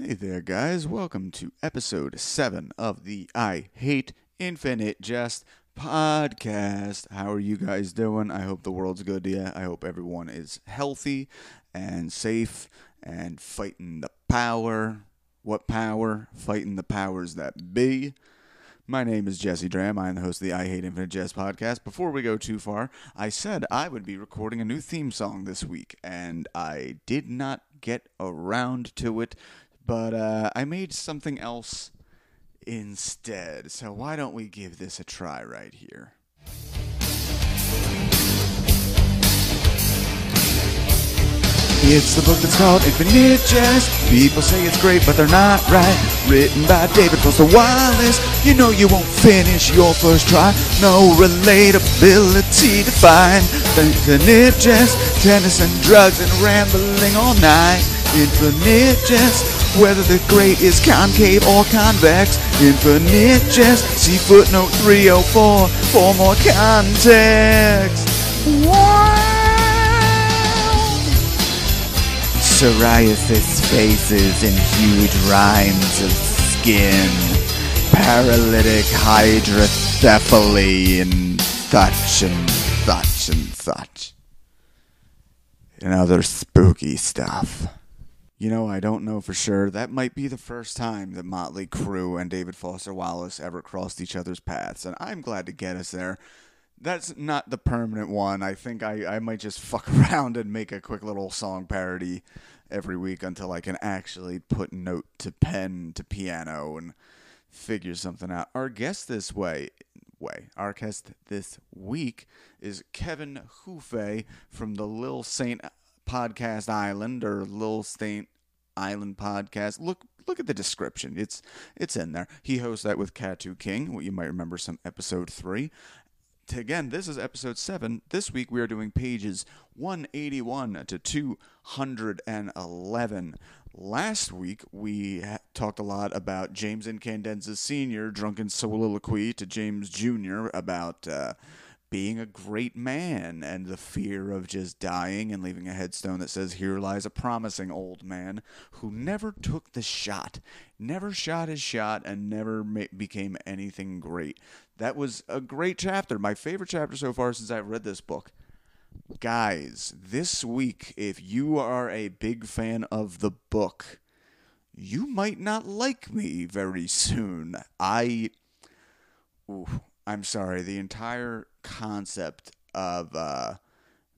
Hey there, guys. Welcome to episode 7 of the I Hate Infinite Jest podcast. How are you guys doing? I hope the world's good to you. I hope everyone is healthy and safe and fighting the power. What power? Fighting the powers that be. My name is Jesse Dram. I am the host of the I Hate Infinite Jest podcast. Before we go too far, I said I would be recording a new theme song this week, and I did not get around to it, but I made something else instead. So why don't we give this a try right here? It's the book that's called Infinite Jest. People say it's great, but they're not right. Written by David Foster Wallace. You know you won't finish your first try. No relatability to find. Infinite Jest, tennis and drugs and rambling all night. Infinite Jest, whether the great is concave or convex. Infinite Jest, see footnote 304 for more context. Psoriasis faces in huge rinds of skin, paralytic hydrocephaly, and such and such and such, and other spooky stuff. You know, I don't know for sure. That might be the first time that Motley Crue and David Foster Wallace ever crossed each other's paths, and I'm glad to get us there. That's not the permanent one. I think I might just fuck around and make a quick little song parody every week until I can actually put note to pen to piano and figure something out. Our guest this week is Kevin Hufe from the Lil St podcast island, or Lil St Island podcast. Look at the description. It's in there. He hosts that with Katu King, what you might remember from episode 3. Again, this is episode 7. This week we are doing pages 181 to 211. Last week we talked a lot about James Incandenza Sr. drunken soliloquy to James Jr. about being a great man and the fear of just dying and leaving a headstone that says, "Here lies a promising old man who never took the shot, never shot his shot, and never became anything great." That was a great chapter, my favorite chapter so far since I've read this book. Guys, this week, if you are a big fan of the book, you might not like me very soon. I'm sorry, the entire concept of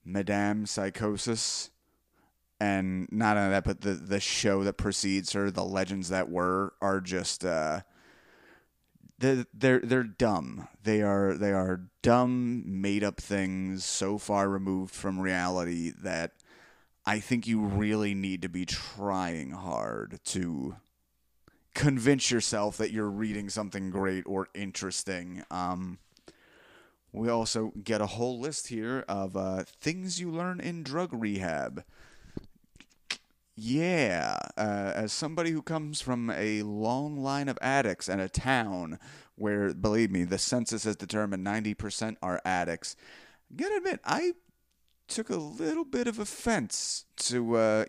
Madame Psychosis, and not only that, but the show that precedes her, The Legends That Were, are just they're dumb. They are dumb, made up things so far removed from reality that I think you really need to be trying hard to convince yourself that you're reading something great or interesting. We also get a whole list here of things you learn in drug rehab. Yeah, as somebody who comes from a long line of addicts and a town where, believe me, the census has determined 90% are addicts, I gotta admit, I took a little bit of offense to,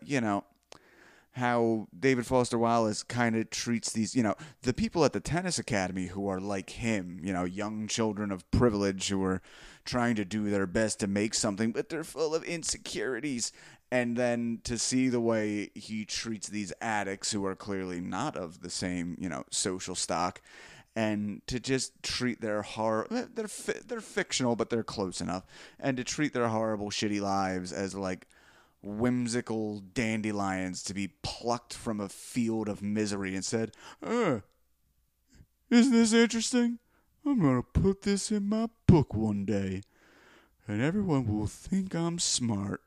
how David Foster Wallace kind of treats these, the people at the tennis academy who are like him, young children of privilege who are trying to do their best to make something, but they're full of insecurities. And then to see the way he treats these addicts who are clearly not of the same, social stock, and to just treat their they're fictional, but they're close enough, and to treat their horrible, shitty lives as like whimsical dandelions to be plucked from a field of misery and said, isn't this interesting? I'm going to put this in my book one day, and everyone will think I'm smart.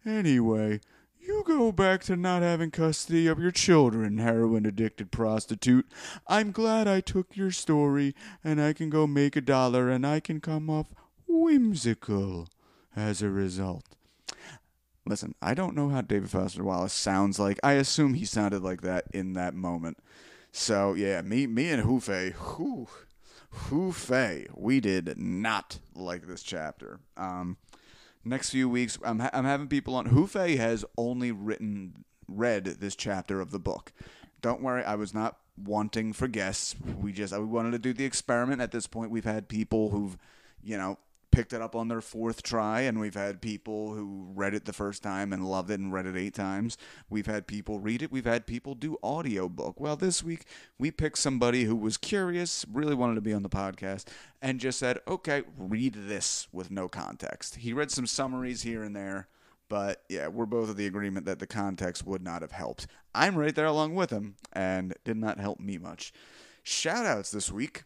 Anyway, you go back to not having custody of your children, heroin-addicted prostitute. I'm glad I took your story, and I can go make $1, and I can come off whimsical as a result. Listen, I don't know how David Foster Wallace sounds like. I assume he sounded like that in that moment. So, yeah, me and Hufe, we did not like this chapter. Next few weeks, I'm having people on. Hufe has only read this chapter of the book. Don't worry, I was not wanting for guests. We wanted to do the experiment. At this point, we've had people who've, picked it up on their fourth try, and we've had people who read it the first time and loved it and read it 8 times. We've had people read it. We've had people do audiobook. Well, this week, we picked somebody who was curious, really wanted to be on the podcast, and just said, okay, read this with no context. He read some summaries here and there, but yeah, we're both of the agreement that the context would not have helped. I'm right there along with him, and did not help me much. Shoutouts this week.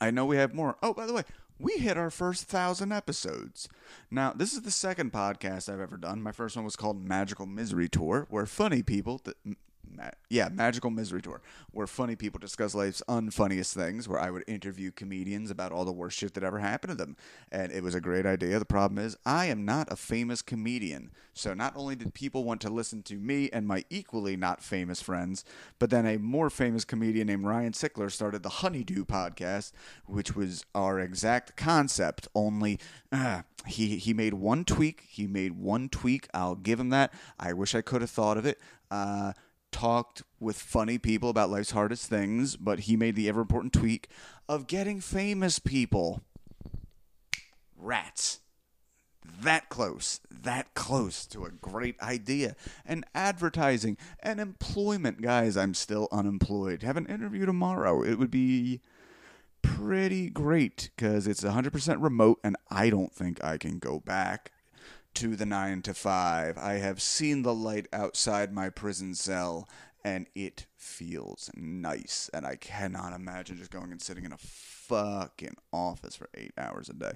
I know we have more. Oh, by the way, we hit our first 1,000 episodes. Now, this is the second podcast I've ever done. My first one was called Magical Misery Tour, where funny people... Magical Misery Tour, where funny people discuss life's unfunniest things, where I would interview comedians about all the worst shit that ever happened to them. And it was a great idea. The problem is, I am not a famous comedian. So not only did people want to listen to me and my equally not famous friends, but then a more famous comedian named Ryan Sickler started the Honeydew podcast, which was our exact concept, only he made one tweak. I'll give him that. I wish I could have thought of it. Talked with funny people about life's hardest things, but he made the ever-important tweak of getting famous people. Rats. That close to a great idea. And advertising and employment. Guys, I'm still unemployed. Have an interview tomorrow. It would be pretty great because it's 100% remote, and I don't think I can go back to the 9 to 5. I have seen the light outside my prison cell, and it feels nice. And I cannot imagine just going and sitting in a fucking office for 8 hours a day.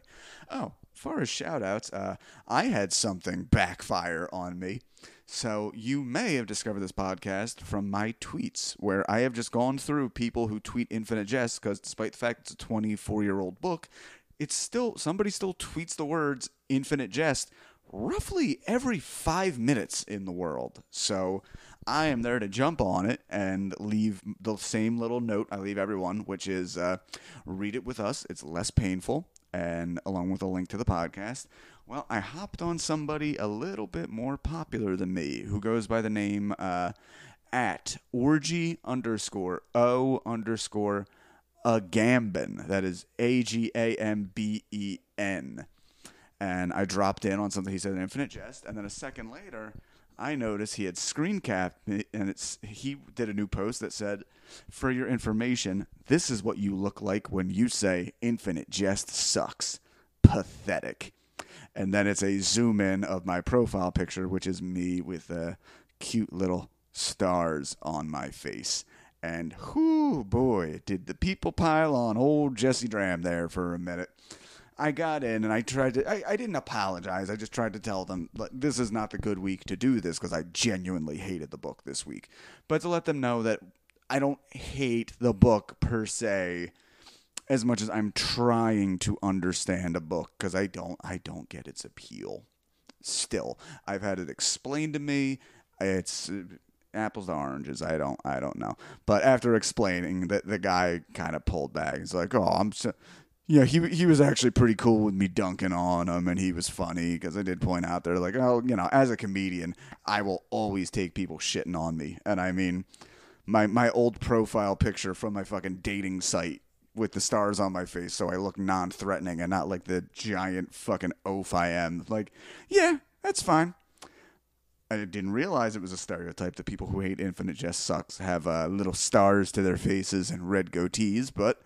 Oh, as far as shoutouts, I had something backfire on me. So you may have discovered this podcast from my tweets, where I have just gone through people who tweet Infinite Jest, because despite the fact it's a 24-year-old book, somebody still tweets the words Infinite Jest roughly every 5 minutes in the world. So I am there to jump on it and leave the same little note I leave everyone, which is read it with us. It's less painful, and along with a link to the podcast. Well, I hopped on somebody a little bit more popular than me, who goes by the name at orgy_o_agamben. That is AGAMBEN. And I dropped in on something he said in Infinite Jest, and then a second later, I noticed he had screen capped me, and he did a new post that said, "For your information, this is what you look like when you say Infinite Jest sucks. Pathetic." And then it's a zoom in of my profile picture, which is me with cute little stars on my face. And whoo boy, did the people pile on old Jesse Dram there for a minute. I got in and I didn't apologize. I just tried to tell them, but this is not the good week to do this, because I genuinely hated the book this week. But to let them know that I don't hate the book per se as much as I'm trying to understand a book, because I don't get its appeal. Still, I've had it explained to me. It's apples to oranges. I don't know. But after explaining, the guy kind of pulled back. He's like, "Oh, I'm so..." Yeah, he was actually pretty cool with me dunking on him, and he was funny, because I did point out there, like, oh, as a comedian, I will always take people shitting on me. And I mean, my old profile picture from my fucking dating site with the stars on my face, so I look non-threatening and not like the giant fucking oaf I am. Like, yeah, that's fine. I didn't realize it was a stereotype that people who hate Infinite Jest sucks have little stars to their faces and red goatees, but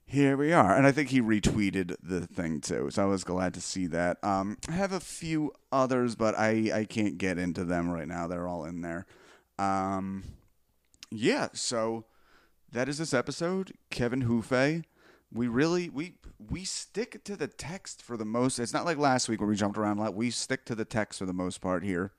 here we are. And I think he retweeted the thing too, so I was glad to see that. I have a few others, but I can't get into them right now. They're all in there. Yeah, so that is this episode. Kevin Hufe. We stick to the text for the most. It's not like last week where we jumped around a lot. We stick to the text for the most part here.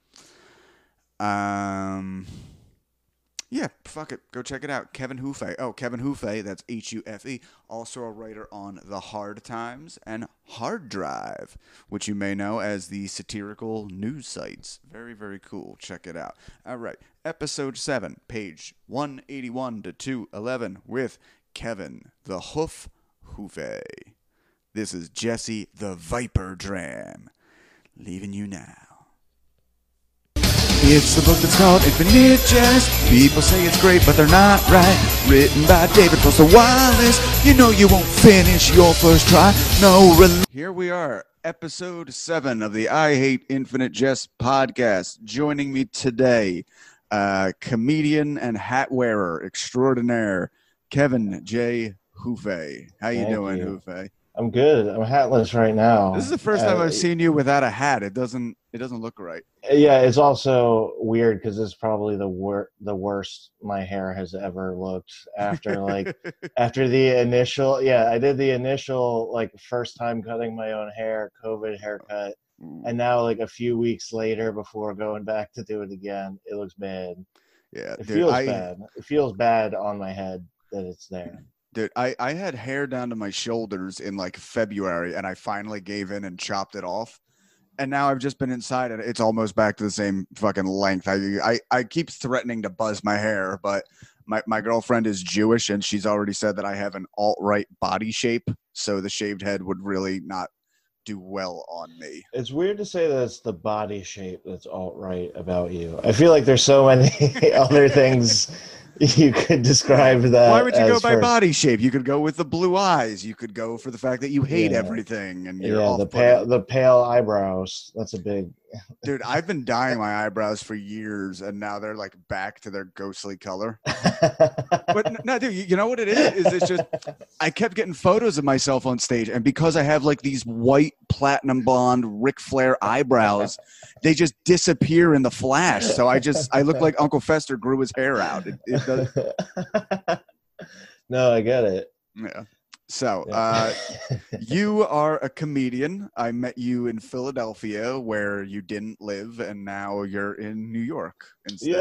Yeah, fuck it. Go check it out. Kevin Hufe. Oh, Kevin Hufe, that's Hufe. Also a writer on The Hard Times and Hard Drive, which you may know as the satirical news sites. Very, very cool. Check it out. All right. Episode 7, page 181-211 with Kevin the Hoof Hufe. This is Jesse the Viper Dram. Leaving you now. It's the book that's called Infinite Jest. People say it's great, but they're not right. Written by David Foster Wallace. You know you won't finish your first try. Here we are, episode 7 of the I Hate Infinite Jest podcast. Joining me today, comedian and hat wearer extraordinaire, Kevin J. Hufe. How you doing, Hufe? I'm good. I'm hatless right now. This is the first time I've seen you without a hat. It doesn't look right. Yeah, it's also weird because it's probably the worst my hair has ever looked after after the initial. Yeah, I did the initial first time cutting my own hair, COVID haircut, and now a few weeks later before going back to do it again, it looks bad. Yeah, it feels bad. It feels bad on my head that it's there. Dude, I had hair down to my shoulders in February, and I finally gave in and chopped it off. And now I've just been inside, and it's almost back to the same fucking length. I keep threatening to buzz my hair, but my girlfriend is Jewish, and she's already said that I have an alt-right body shape, so the shaved head would really not do well on me. It's weird to say that it's the body shape that's alt-right about you. I feel like there's so many other things you could describe that. Why would you go by body shape? You could go with the blue eyes. You could go for the fact that you hate everything, and you're the pale eyebrows. That's a big. Dude, I've been dyeing my eyebrows for years, and now they're back to their ghostly color. But no, dude, you know what it is? It's just I kept getting photos of myself on stage, and because I have these white platinum blonde Ric Flair eyebrows, they just disappear in the flash. So I look like Uncle Fester grew his hair out. It does. No, I get it. Yeah. So, you are a comedian. I met you in Philadelphia, where you didn't live, and now you're in New York instead.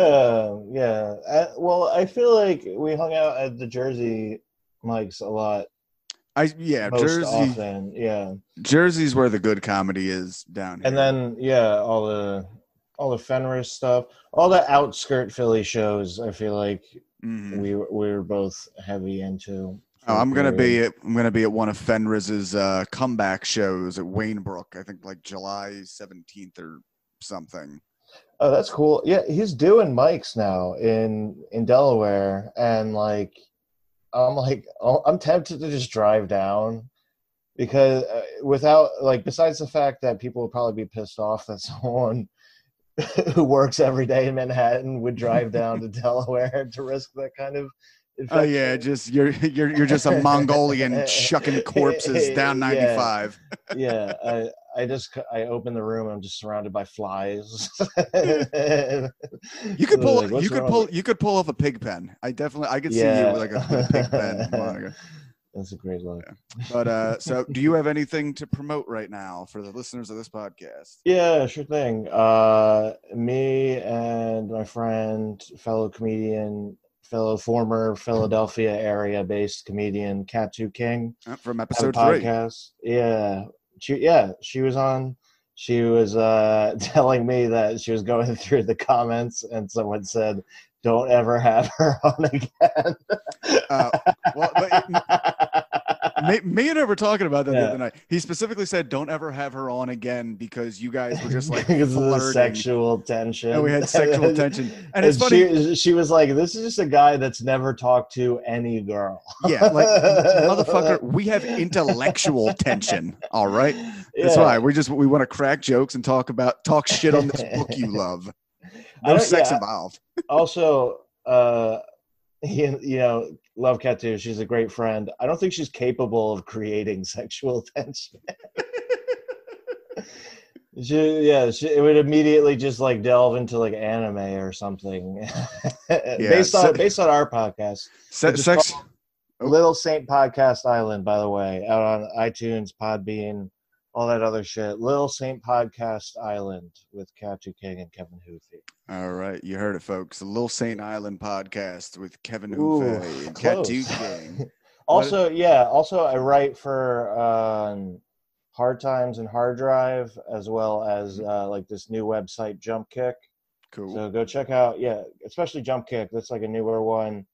Yeah. Well, I feel like we hung out at the Jersey mics a lot. Jersey. Often, yeah. Jersey's where the good comedy is down here. And then, all the Fenris stuff, all the outskirt Philly shows. I feel like we were both heavy into. Oh, I'm gonna be at one of Fenris's comeback shows at Waynebrook. I think July 17th or something. Oh, that's cool. Yeah, he's doing mics now in Delaware, and I'm tempted to just drive down because without besides the fact that people would probably be pissed off that someone who works every day in Manhattan would drive down to Delaware to risk that kind of. Oh yeah, just you're just a Mongolian chucking corpses down 95. Yeah, I open the room and I'm just surrounded by flies. You could pull off a pig pen. I could see you with a pig pen. That's a great look. Yeah. But so do you have anything to promote right now for the listeners of this podcast? Yeah, sure thing. Me and my friend, fellow comedian, former Philadelphia area-based comedian Katu King from episode 3. Podcast. She was on. She was telling me that she was going through the comments, and someone said, "Don't ever have her on again." Me and her were talking about that the other night. He specifically said, "Don't ever have her on again," because you guys were just because of the sexual tension. And we had sexual tension, and it's funny. She was like, "This is just a guy that's never talked to any girl." Yeah, motherfucker, we have intellectual tension. All right, that's why we want to crack jokes and talk shit on this book you love. No sex involved. Also, love Katu. She's a great friend. I don't think she's capable of creating sexual tension. It would immediately just delve into anime or something. Based on our podcast. Sex. Lil St Podcast Island, by the way, out on iTunes, Podbean, all that other shit. Lil St Podcast Island with Katu King and Kevin Hufe. All right, you heard it, folks. The Lil St Island podcast with Kevin Hufe and Katu King. Also, I write for Hard Times and Hard Drive, as well as this new website, Jump Kick. Cool. So go check out, especially Jump Kick. That's a newer one.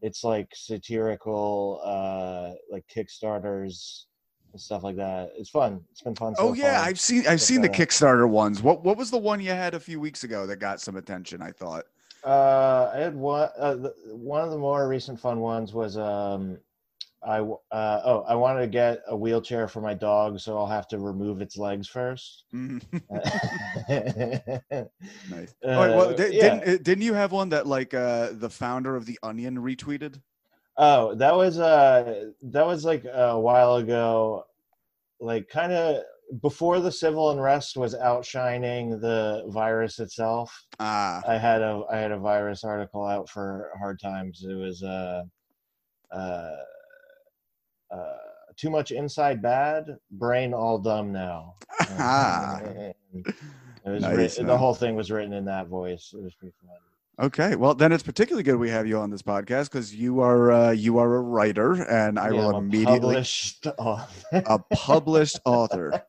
It's satirical, Kickstarters and stuff like that. It's fun. It's been fun Oh so yeah, far. I've seen the Kickstarter ones. What was the one you had a few weeks ago that got some attention? I thought. I had one. One of the more recent fun ones was I wanted to get a wheelchair for my dog, so I'll have to remove its legs first. Mhm. Nice. Oh, well, Yeah. didn't you have one that like the founder of the Onion retweeted? Oh, that was like a while ago, like kind of before the civil unrest was outshining the virus itself. Ah, I had a virus article out for Hard Times. It was uh, uh, too much inside bad, brain all dumb now. ah. It was Nice, the man. whole thing was written in that voice. It was pretty fun. Okay, well then it's particularly good we have you on this podcast because you are a writer, and I will I'm immediately a published author.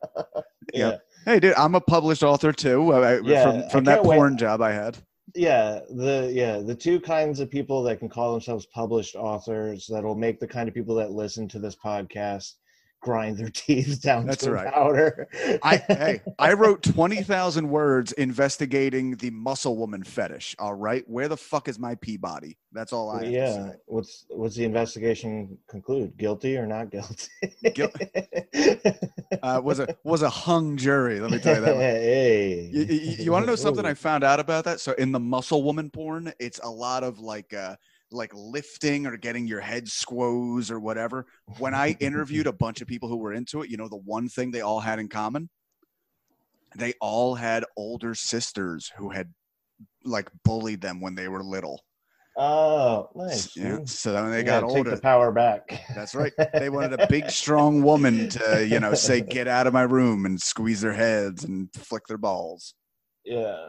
Yeah. Hey, dude, I'm a published author too. From that porn job I had. The two kinds of people that can call themselves published authors that'll make the kind of people that listen to this podcast grind their teeth down That's to right. powder. I wrote 20,000 words investigating the muscle woman fetish. All right, where the fuck is my Peabody? That's all I have to say. What's the investigation conclude? Guilty or not guilty? Was a hung jury. Let me tell you that. Hey. You want to know something I found out about that? So in the muscle woman porn, it's a lot of like lifting or getting your head squoze or whatever. When I interviewed a bunch of people who were into it, you know, the one thing they all had in common, they all had older sisters who had like bullied them when they were little. Oh, nice. Yeah. So when they got older, take the power back. That's right. They wanted a big, strong woman to, you know, say, "Get out of my room," and squeeze their heads and flick their balls. Yeah.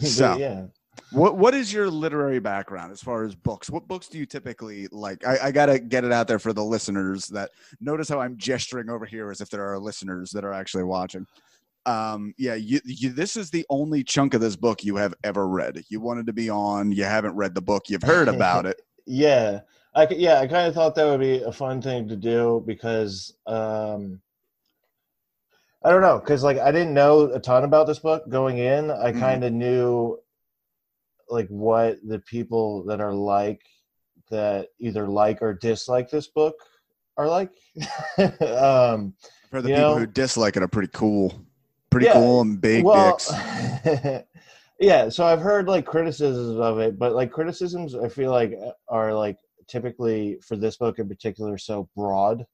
So, yeah. What is your literary background as far as books? What books do you typically like? I gotta get it out there for the listeners that notice how I'm gesturing over here as if there are listeners that are actually watching. This is the only chunk of this book you have ever read. You wanted to be on. You haven't read the book. You've heard about it. Yeah. I kind of thought that would be a fun thing to do because I don't know, because like I didn't know a ton about this book going in. I kind of knew like what the people that are like that either like or dislike this book are like. I've heard the people who dislike it are pretty cool and big dicks. Yeah, so I've heard like criticisms of it, but like criticisms I feel like are like typically for this book in particular so broad.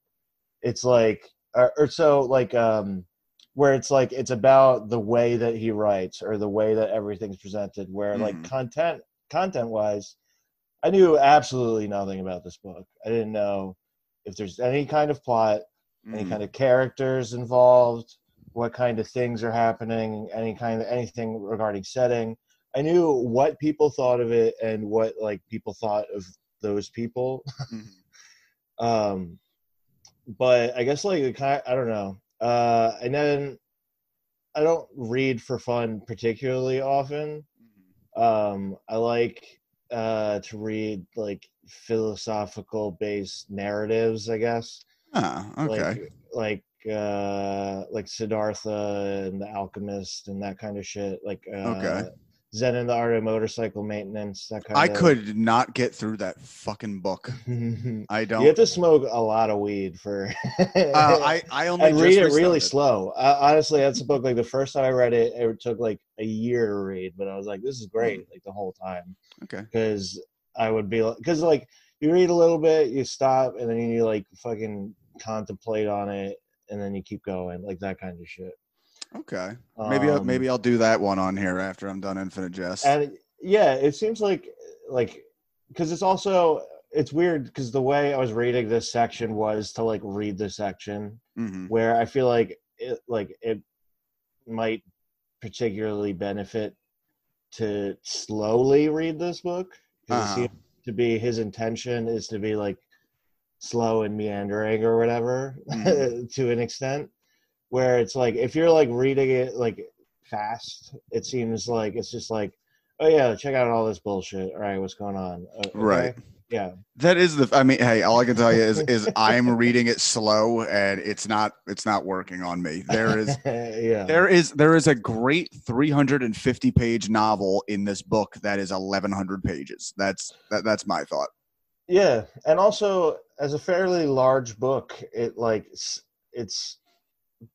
It's like or so like where it's like it's about the way that he writes or the way that everything's presented, where like content wise I knew absolutely nothing about this book. I didn't know if there's any kind of plot, any kind of characters involved, what kind of things are happening, anything regarding setting. I knew what people thought of it and what like people thought of those people. But I guess like I don't know. And then I don't read for fun particularly often. I like to read like philosophical based narratives, I guess. Okay. Like Siddhartha and the Alchemist and that kind of shit. Like Zen and the Art of Motorcycle Maintenance. That kind. I could not get through that fucking book. I don't. You have to smoke a lot of weed for. I only and read it really slow. Honestly, that's a book. Like the first time I read it, it took like a year to read, but I was like, "This is great!" Like the whole time. Okay. Because I would be because like you read a little bit, you stop, and then you like fucking contemplate on it, and then you keep going, like that kind of shit. Okay. Maybe I'll do that one on here after I'm done Infinite Jest. And yeah, it seems like because it's weird because the way I was reading this section was to like read the section where I feel like it might particularly benefit to slowly read this book because it seems to be his intention is to be like slow and meandering or whatever to an extent. Where it's like if you're like reading it like fast, it seems like it's just like, oh yeah, check out all this bullshit. All right, what's going on? Okay. Right. Yeah. That is I mean, hey, all I can tell you is I'm reading it slow and it's not working on me. Yeah. There is a great 350 page novel in this book that is 1100 pages. That's my thought. Yeah, and also as a fairly large book, it's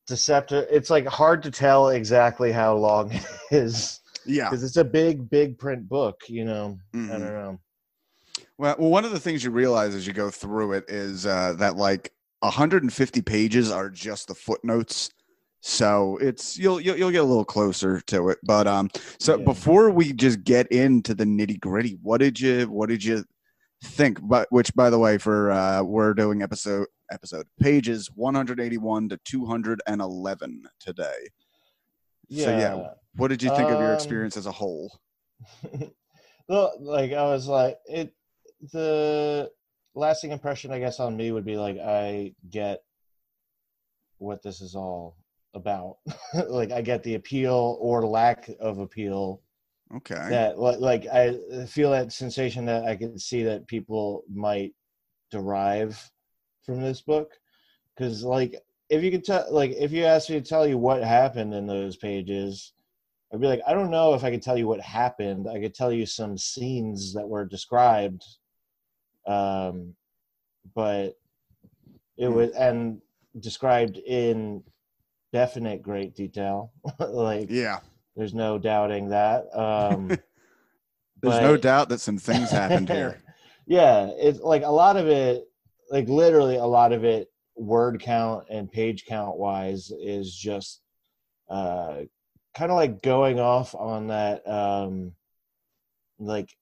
deceptive. It's like hard to tell exactly how long it is Yeah. because it's a big print book. I don't Mm-hmm. know. Well, one of the things you realize as you go through it is that like 150 pages are just the footnotes. So you'll get a little closer to it. But so Yeah. before we just get into the nitty gritty, what did you think? But which, by the way, for we're doing episode pages 181 to 211 today. So yeah, Yeah. what did you think of your experience as a whole? Well, like I was like it. The lasting impression, I guess, on me would be like I get what this is all about. Like I get the appeal or lack of appeal Okay. that like I feel that sensation that I can see that people might derive from this book because like if you could tell like if you asked me to tell you what happened in those pages, I'd be like, I don't know if I could tell you what happened. I could tell you some scenes that were described, but it was and described in definite great detail. Like Yeah. there's no doubting that. There's no But doubt that some things happened here. yeah, it's like a lot of it, like literally a lot of it, word count and page count wise, is just kind of like going off on that like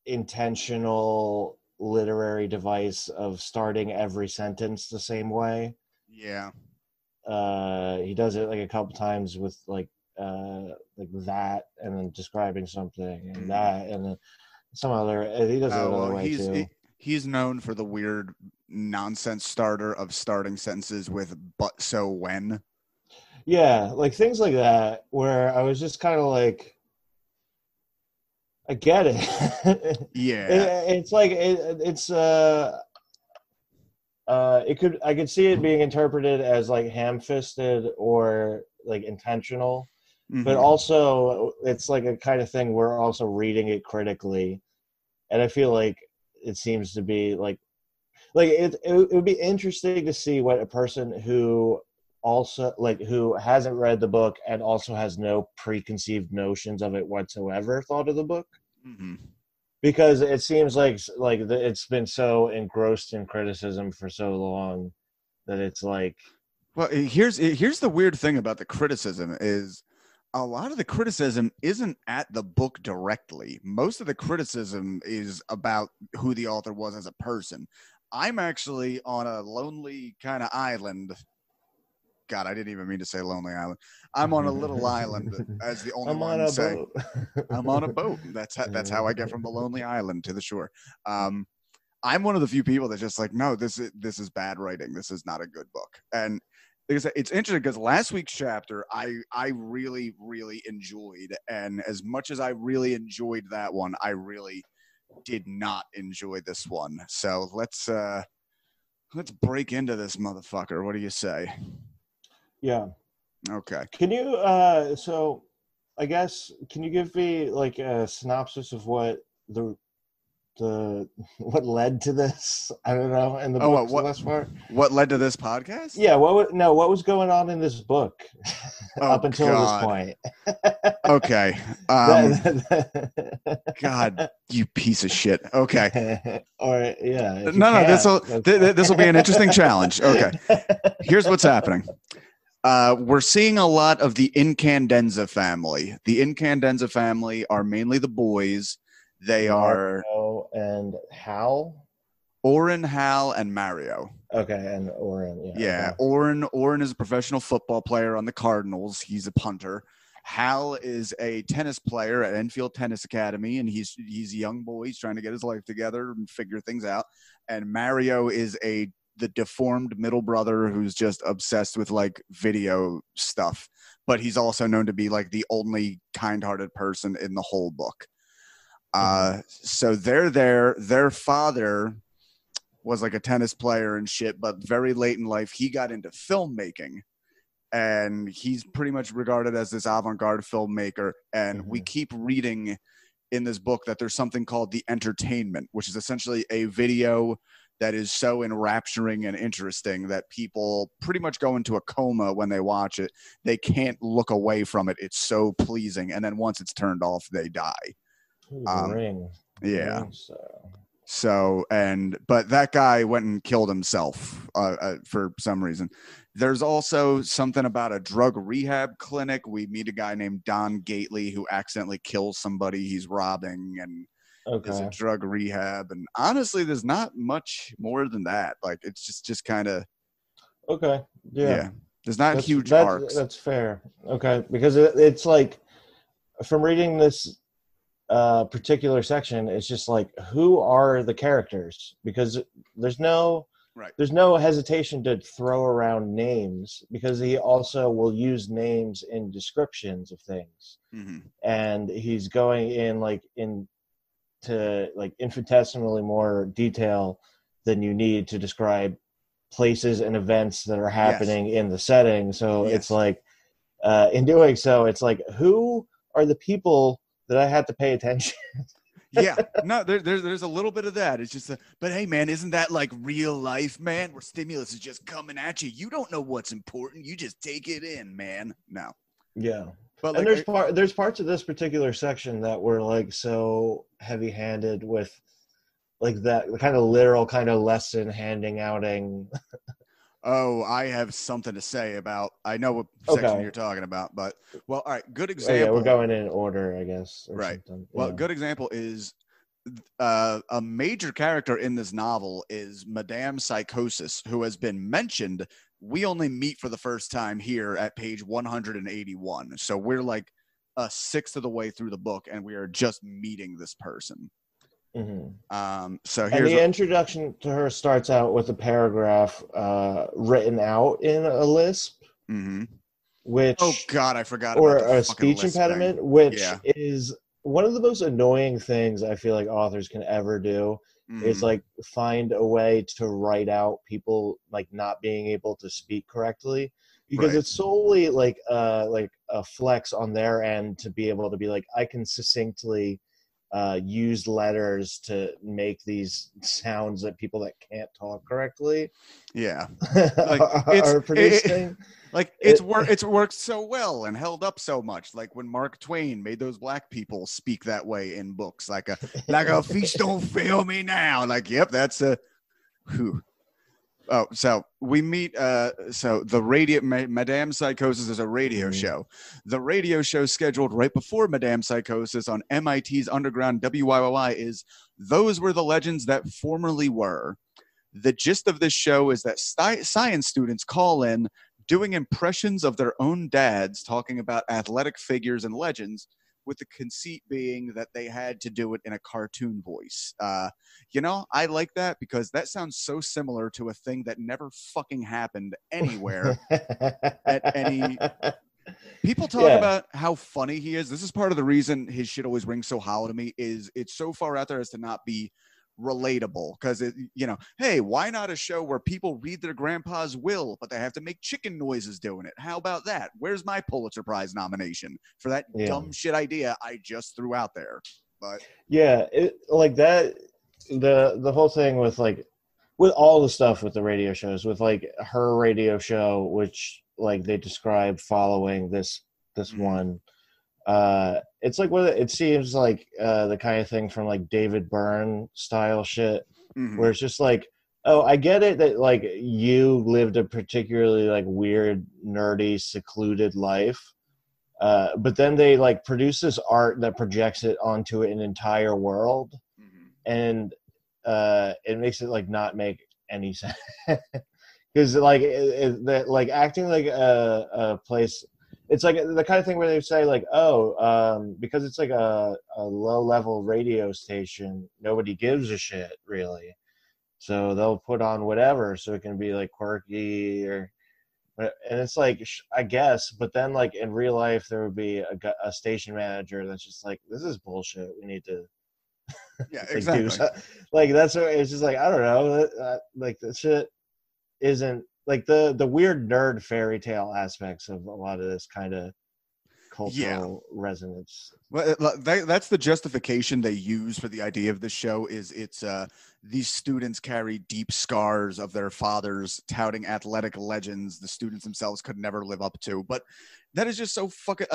intentional literary device of starting every sentence the same way. Yeah. He does it like a couple times with like that and then describing something and that and then some other he does it Oh another well, way too. he's known for the weird nonsense starter of starting sentences with "but so when." Yeah, like things like that where I was just kind of like I get it. Yeah. It's like it's I could see it being interpreted as like ham-fisted or like intentional, but Mm-hmm. also it's like a kind of thing we're also reading it critically, and I feel like it seems to be like it would be interesting to see what a person who also like who hasn't read the book and also has no preconceived notions of it whatsoever thought of the book Mm-hmm. because it seems like it's been so engrossed in criticism for so long that it's like Well, here's the weird thing about the criticism is a lot of the criticism isn't at the book directly. Most of the criticism is about who the author was as a person. I'm actually on a lonely kind of island. God, I didn't even mean to say lonely island. I'm on a little island, as the only I'm on one a say. boat. I'm on a boat. That's how I get from the lonely island to the shore. I'm one of the few people that's just like, no, this is bad writing. This is not a good book. And it's interesting because last week's chapter I really really enjoyed, and as much as I really enjoyed that one, I really did not enjoy this one. So let's break into this motherfucker. What do you say? Yeah. Okay. Can you so I guess can you give me like a synopsis of what the what led to this? I don't know in the Oh, book thus far. what led to this podcast? Yeah, what was going on in this book Oh up until this God. point? Okay. That- God, you piece of shit. Okay. or yeah, if you No, can't, this will be an interesting challenge. Okay. Here's what's happening. We're seeing a lot of the Incandenza family. The Incandenza family are mainly the boys. They are Mario and Hal. Oren, Hal, and Mario. Okay, and Oren. Yeah, Okay. Oren is a professional football player on the Cardinals. He's a punter. Hal is a tennis player at Enfield Tennis Academy, and he's a young boy. He's trying to get his life together and figure things out. And Mario is the deformed middle brother who's just obsessed with like video stuff. But he's also known to be like the only kind-hearted person in the whole book. Mm-hmm. So they're there. Their father was like a tennis player and shit, but very late in life, he got into filmmaking. And he's pretty much regarded as this avant-garde filmmaker. And we Mm-hmm. keep reading in this book that there's something called the entertainment, which is essentially a video that is so enrapturing and interesting that people pretty much go into a coma when they watch it. They can't look away from it. It's so pleasing. And then once it's turned off, they die. Ooh, the Um, ring. yeah. Ring, so. So, but that guy went and killed himself for some reason. There's also something about a drug rehab clinic. We meet a guy named Don Gately who accidentally kills somebody he's robbing and is a Okay. drug rehab. And honestly, there's not much more than that. Like, it's just kind of, Okay. Yeah. yeah, there's not That's huge that's arcs. that's fair. Okay, because it's like from reading this particular section, it's just like who are the characters? Because there's no Right. there's no hesitation to throw around names because he also will use names in descriptions of things, Mm-hmm. and he's going in like into like infinitesimally more detail than you need to describe places and events that are Yes. happening in the setting. So it's Yes. like, in doing so, it's like, who are the people that I had to pay attention? Yeah, no, there's a little bit of that. It's just, but hey, man, isn't that like real life, man? Where stimulus is just coming at you. You don't know what's important. You just take it in, man. No, Yeah. but And like, there's parts of this particular section that were like so heavy-handed with like that kind of literal kind of lesson handing outing. oh, I have something to say about. I know what section Okay. you're talking about, but well, all right. Good Oh yeah, we're example. going in order, I guess, or Right. something. Well, Yeah. good example is a major character in this novel is Madame Psychosis, who has been mentioned. We only meet for the first time here at page 181. So we're like a sixth of the way through the book, and we are just meeting this person. Hmm. So And here's the what. introduction to her starts out with a paragraph written out in a lisp, Mm-hmm. Oh which God, I forgot about or the a fucking speech list thing. impediment, which Yeah. is one of the most annoying things I feel like authors can ever do is Mm-hmm. like find a way to write out people like not being able to speak correctly because Right. it's solely like a flex on their end to be able to be like I can succinctly use letters to make these sounds that people that can't talk correctly Yeah. Like it's are producing. like It, it's worked so well and held up so much. Like when Mark Twain made those black people speak that way in books, like a feast don't fail me now. Like, yep, that's a whew. Oh, so we meet. So the radio, Madame Psychosis is a radio Mhm. show. The radio show scheduled right before Madame Psychosis on MIT's underground WYY is "Those Were the Legends That Formerly Were." The gist of this show is that science students call in doing impressions of their own dads talking about athletic figures and legends, with the conceit being that they had to do it in a cartoon voice. I like that because that sounds so similar to a thing that never fucking happened anywhere at any. People talk Yeah. about how funny he is. This is part of the reason his shit always rings so hollow to me. Is it's so far out there as to not be relatable because hey, why not a show where people read their grandpa's will but they have to make chicken noises doing it? How about that? Where's my Pulitzer Prize nomination for that Yeah. dumb shit idea I just threw out there? But Yeah, like that the whole thing with like with all the stuff with the radio shows with like her radio show which like they describe following this mm, one it's like what it seems like the kind of thing from like David Byrne style shit where mm-hmm, it's just like oh I get it that like you lived a particularly like weird nerdy secluded life but then they like produce this art that projects it onto an entire world, mm-hmm. and it makes it like not make any sense because like like acting like a place. It's like the kind of thing where they say like, oh, because it's like a low level radio station, nobody gives a shit really. So they'll put on whatever so it can be like quirky or and it's like I guess but then like in real life there would be a station manager that's just like this is bullshit we need to Yeah, Like do exactly. like that's what it's just like I don't know like the shit isn't like the weird nerd fairy tale aspects of a lot of this kind of Yeah. cultural resonance. Well, that's the justification they use for the idea of the show is it's these students carry deep scars of their fathers touting athletic legends the students themselves could never live up to. But that is just so fucking.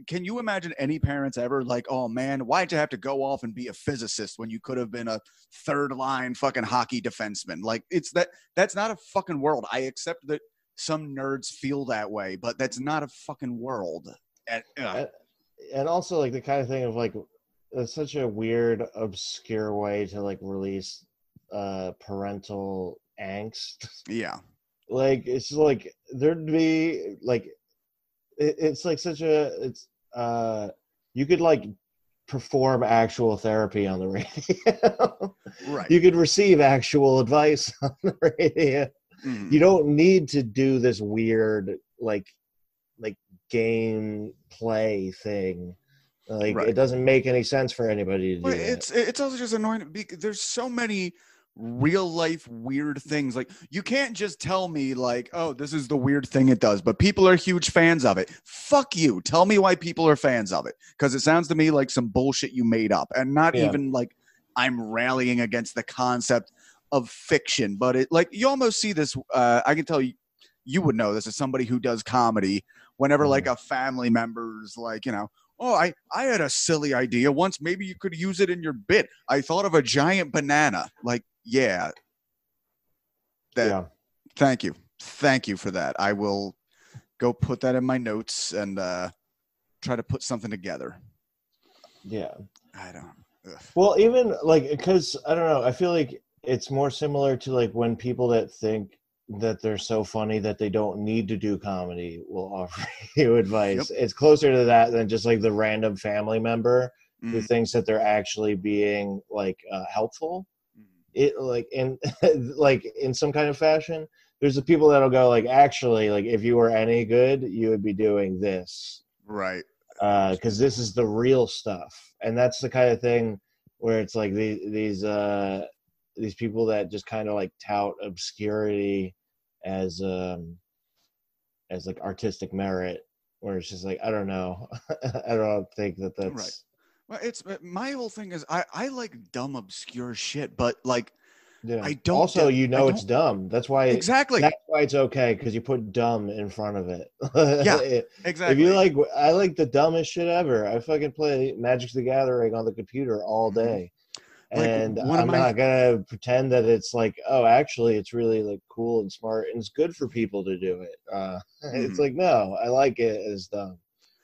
Can you imagine any parents ever like, oh man, why'd you have to go off and be a physicist when you could have been a third line fucking hockey defenseman? Like it's that's not a fucking world. I accept that some nerds feel that way, but that's not a fucking world. And, and also like the kind of thing of like it's such a weird obscure way to like release parental angst. Yeah. Like it's like there'd be like it's like such a it's you could like perform actual therapy on the radio. Right. You could receive actual advice on the radio. Mm. You don't need to do this weird like game play thing. Like Right. it doesn't make any sense for anybody to do Well, that. it's also just annoying because there's so many real life weird things. Like you can't just tell me like, oh, this is the weird thing it does, but people are huge fans of it. Fuck you. Tell me why people are fans of it, because it sounds to me like some bullshit you made up, and not Yeah. even like I'm rallying against the concept of fiction. But it like you almost see this. I can tell you, you would know this as somebody who does comedy. Whenever like a family member's like, oh, I had a silly idea once. Maybe you could use it in your bit. I thought of a giant banana. Like, yeah. Thank you. Thank you for that. I will go put that in my notes and try to put something together. Yeah. I don't. Ugh. Well, even like, because I don't know, I feel like it's more similar to like when people that think that they're so funny that they don't need to do comedy will offer you advice. Yep. It's closer to that than just like the random family member who thinks that they're actually being like helpful. It like in like in some kind of fashion. There's the people that'll go like, actually, like if you were any good, you would be doing this, right? Because this is the real stuff, and that's the kind of thing where it's like these people that just kind of like tout obscurity as like artistic merit, where it's just like I don't know, I don't think that's right. Well, it's my whole thing is I like dumb obscure shit, but like yeah. I don't. Also, it's dumb. That's why exactly. That's why it's okay because you put dumb in front of it. Yeah, exactly. If you like, I like the dumbest shit ever. I fucking play Magic the Gathering on the computer all day. And like I'm not gonna pretend that it's like, oh, actually, it's really like cool and smart and it's good for people to do it. It's like, no, I like it as dumb.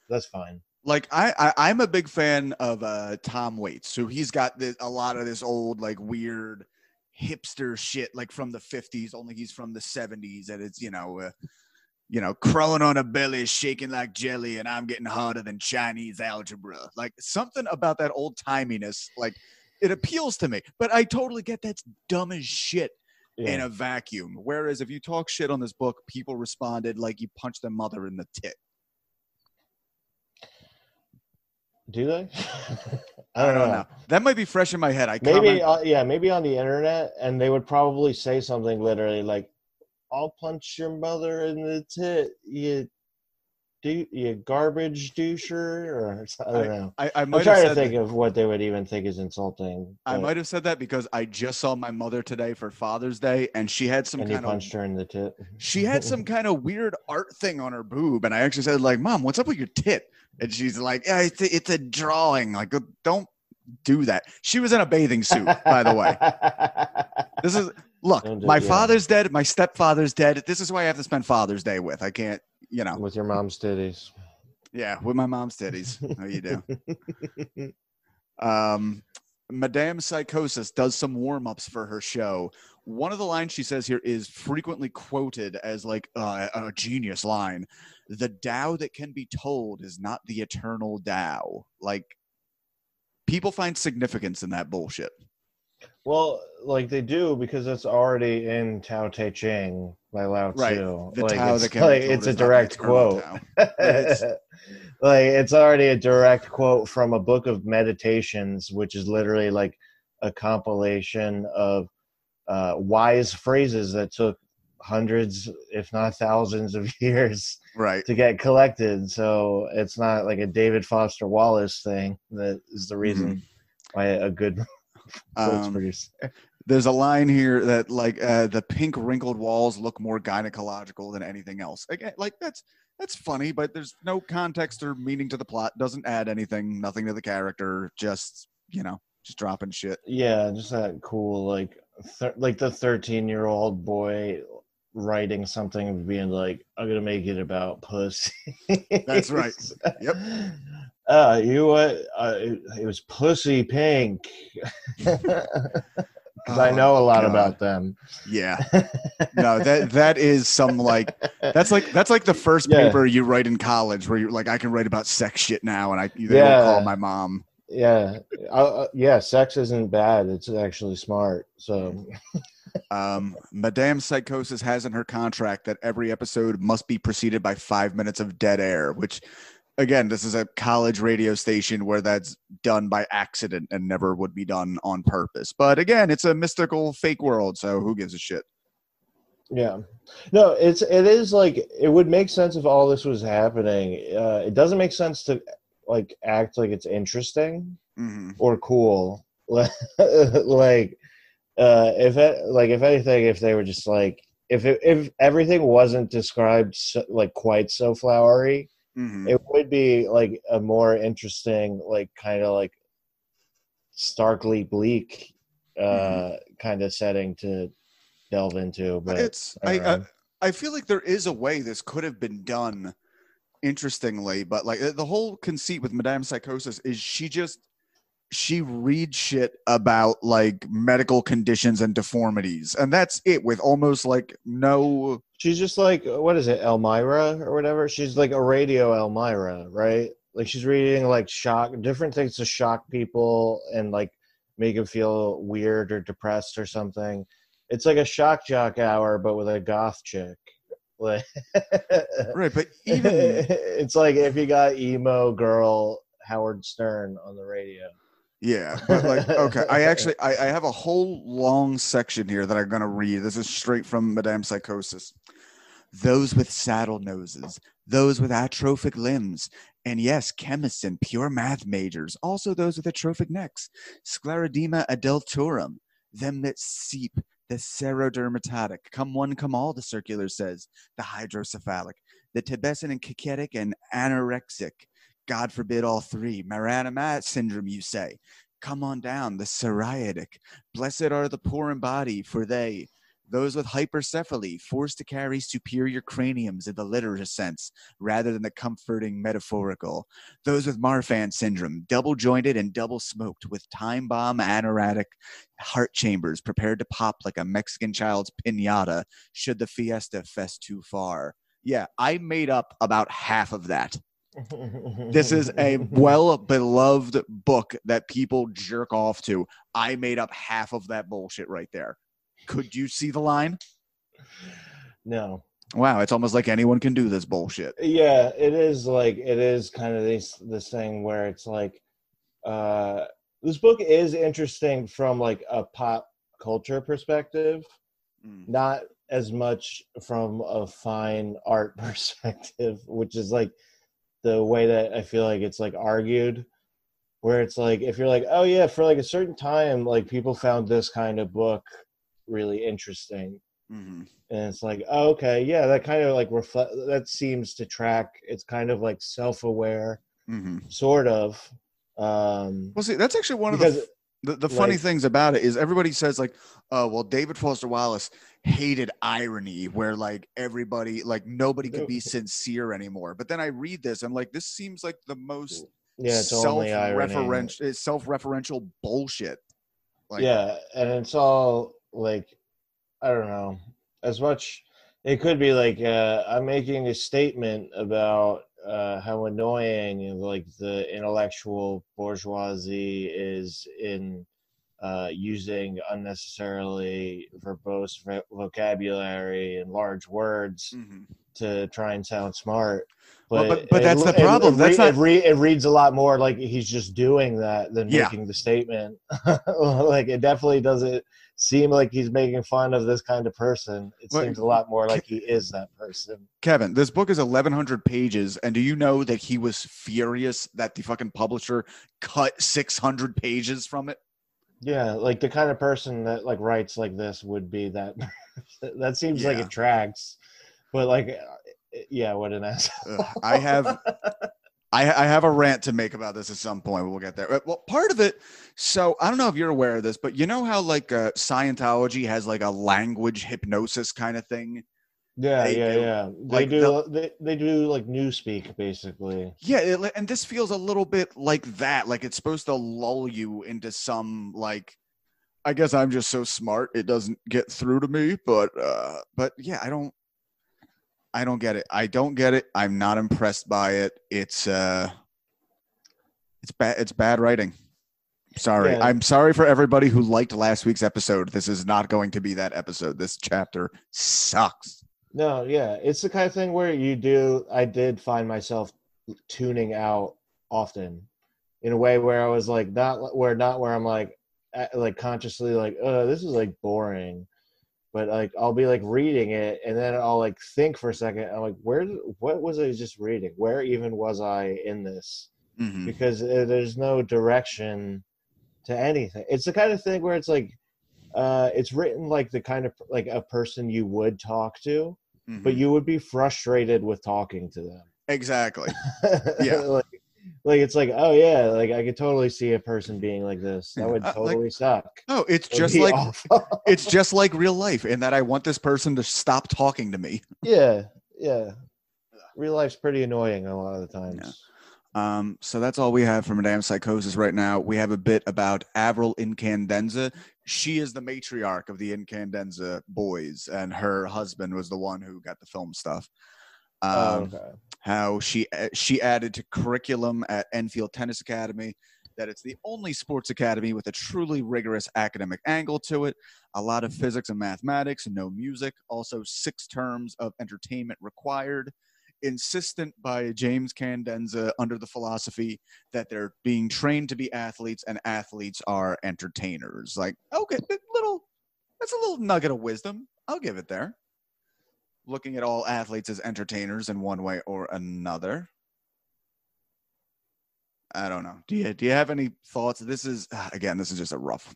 That's fine. Like I'm a big fan of Tom Waits, so he's got a lot of this old like weird hipster shit like from the 50s. Only he's from the 70s, and it's crowing on a belly, shaking like jelly, and I'm getting harder than Chinese algebra. Like something about that old timiness, like. It appeals to me, but I totally get that's dumb as shit in a vacuum. Whereas if you talk shit on this book, people responded like you punched their mother in the tit. Do they? I don't know. That might be fresh in my head. Maybe on the internet, and they would probably say something literally like, "I'll punch your mother in the tit, you garbage doucher," or I don't know. I'm trying to think of what they would even think is insulting. I might have said that because I just saw my mother today for Father's Day, and she had some kind of punched her in the tit. She had some kind of weird art thing on her boob, and I actually said like, "Mom, what's up with your tit?" And she's like, "Yeah, it's a drawing. Like, don't do that." She was in a bathing suit, by the way. This is my father's dead. My stepfather's dead. This is who I have to spend Father's Day with. I can't. With your mom's titties. Yeah, with my mom's titties. How you do? Madame Psychosis does some warm-ups for her show. One of the lines she says here is frequently quoted as like a genius line. The Tao that can be told is not the eternal Tao. Like, people find significance in that bullshit. Well, like they do because it's already in Tao Te Ching. by Lao Right. Tzu. The Like Tao that it's can be like told it's a is not the direct eternal quote. Tao. Like it's Like it's already a direct quote from a book of meditations, which is literally like a compilation of wise phrases that took hundreds, if not thousands, of years right. to get collected. So it's not like a David Foster Wallace thing. That is the reason why a good quote's produced. There's a line here that like the pink wrinkled walls look more gynecological than anything else. Again, like that's funny, but there's no context or meaning to the plot. Doesn't add anything, nothing to the character. Just just dropping shit. Yeah, just that cool like like the 13-year-old boy writing something and being like, I'm gonna make it about pussy. That's right. Yep. It was pussy pink. Because I know a lot about them. Yeah. No, that is some like that's like the first paper you write in college where you're like, I can write about sex shit now, and they don't call my mom. Yeah, sex isn't bad. It's actually smart. So, Madame Psychosis has in her contract that every episode must be preceded by 5 minutes of dead air, which, again, this is a college radio station where that's done by accident and never would be done on purpose. But again, it's a mystical fake world, so who gives a shit? Yeah. No, it is like, it would make sense if all this was happening. It doesn't make sense to like act like it's interesting or cool. Like if anything, if they were just like, if everything wasn't described like quite so flowery, it would be like a more interesting, like kind of like starkly bleak kind of setting to delve into. But I feel like there is a way this could have been done interestingly, but like the whole conceit with Madame Psychosis is she reads shit about like medical conditions and deformities, and that's it, with almost like no. She's just like, what is it, Elmira or whatever? She's like a radio Elmira, right? Like she's reading like different things to shock people and like make them feel weird or depressed or something. It's like a shock jock hour, but with a goth chick. Like, right, but even it's like if you got emo girl Howard Stern on the radio. Yeah, but like, okay, I have a whole long section here that I'm going to read. This is straight from Madame Psychosis. Those with saddle noses, those with atrophic limbs, and yes, chemists and pure math majors, also those with atrophic necks, sclerodema adultorum, them that seep, the serodermatotic, come one, come all, the circular says, the hydrocephalic, the tebescent and cachetic and anorexic, God forbid all three. Maranama syndrome, you say. Come on down, the psoriatic. Blessed are the poor in body, for they, those with hypercephaly, forced to carry superior craniums in the literal sense, rather than the comforting metaphorical. Those with Marfan syndrome, double-jointed and double-smoked, with time bomb anoretic heart chambers prepared to pop like a Mexican child's piñata, should the fiesta fest too far. Yeah, I made up about half of that. This is a well-beloved book that people jerk off to. I made up half of that bullshit right there. Could you see the line? No. Wow, it's almost like anyone can do this bullshit. Yeah, it is kind of this thing where it's like, this book is interesting from like a pop culture perspective, not as much from a fine art perspective, which is like the way that I feel like it's like argued, where it's like, if you're like, oh yeah, for like a certain time, like people found this kind of book really interesting. And it's like, oh, okay, yeah, that kind of like that seems to track. It's kind of like self-aware, sort of. Well, see, that's actually one of the funny things about it is everybody says like, oh, well, David Foster Wallace hated irony, where like everybody, like nobody could be sincere anymore. But then I read this, I'm like, this seems like the most self-referential bullshit. Like, yeah, and it's all like, I don't know, as much. It could be like, I'm making a statement about how annoying like the intellectual bourgeoisie is in using unnecessarily verbose vocabulary and large words Mm-hmm. to try and sound smart. Well, But but that's the problem. That's not. it reads a lot more like he's just doing that than Yeah. making the statement. Like it definitely doesn't seem like he's making fun of this kind of person. It Well, seems a lot more like he is that person. Kevin, this book is 1,100 pages, and do you know that he was furious that the fucking publisher cut 600 pages from it? Yeah, like the kind of person that like writes like this would be that. That seems like Yeah. it tracks, but like, yeah, what an asshole. I have a rant to make about this at some point. We'll get there. Well, part of it. So I don't know if you're aware of this, but you know how like Scientology has like a language hypnosis kind of thing. Yeah, They yeah, do. yeah. Like They do like newspeak basically. Yeah, and this feels a little bit like that. Like it's supposed to lull you into some like. I guess I'm just so smart it doesn't get through to me. But yeah, I don't get it. I don't get it. I'm not impressed by it. It's bad. It's bad writing. Sorry. Yeah. I'm sorry for everybody who liked last week's episode. This is not going to be that episode. This chapter sucks. No, yeah. It's the kind of thing where I did find myself tuning out often in a way where I was like, not where I'm like consciously like, oh, this is like boring. But like, I'll be like reading it and then I'll like think for a second. I'm like, what was I just reading? Where even was I in this? Mm-hmm. Because there's no direction to anything. It's the kind of thing where it's like, it's written like the kind of like a person you would talk to, Mm-hmm. but you would be frustrated with talking to them. Exactly. Yeah. like it's like, oh yeah, like I could totally see a person being like this. That would totally suck. Oh, it's just like it's just like real life in that I want this person to stop talking to me. Yeah. Real life's pretty annoying a lot of the times. Yeah. So that's all we have for Madame Psychosis right now. We have a bit about Avril Incandenza. She is the matriarch of the Incandenza boys, and her husband was the one who got the film stuff. Okay. How she added to curriculum at Enfield Tennis Academy that it's the only sports academy with a truly rigorous academic angle to it. A lot of physics and mathematics, no music. Also 6 terms of entertainment required. Insistent by James Candenza under the philosophy that they're being trained to be athletes and athletes are entertainers. Like, okay, that's a little nugget of wisdom. I'll give it there. Looking at all athletes as entertainers in one way or another. I don't know. Do you have any thoughts? This is just a rough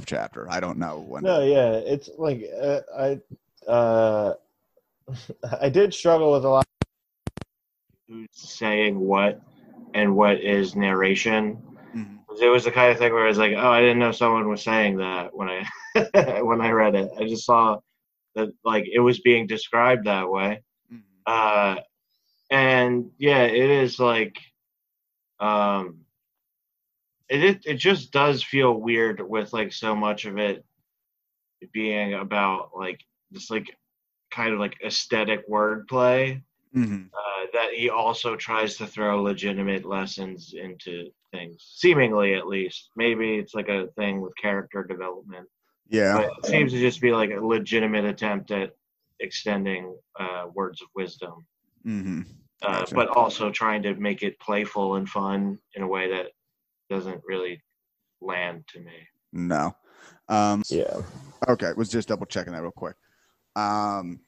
chapter. I don't know when. No, yeah, it's like I did struggle with a lot. Who's saying what and what is narration? Mm-hmm. It was the kind of thing where I was like, oh, I didn't know someone was saying that when I when I read it. I just saw that like it was being described that way. Mm-hmm. And yeah, it is like it just does feel weird with like so much of it being about like this like kind of like aesthetic wordplay. Mm-hmm. That he also tries to throw legitimate lessons into things, seemingly at least. Maybe it's like a thing with character development. Yeah. But it seems to just be like a legitimate attempt at extending words of wisdom. Mm-hmm. Gotcha. But also trying to make it playful and fun in a way that doesn't really land to me. No. Yeah. Okay, was just double checking that real quick.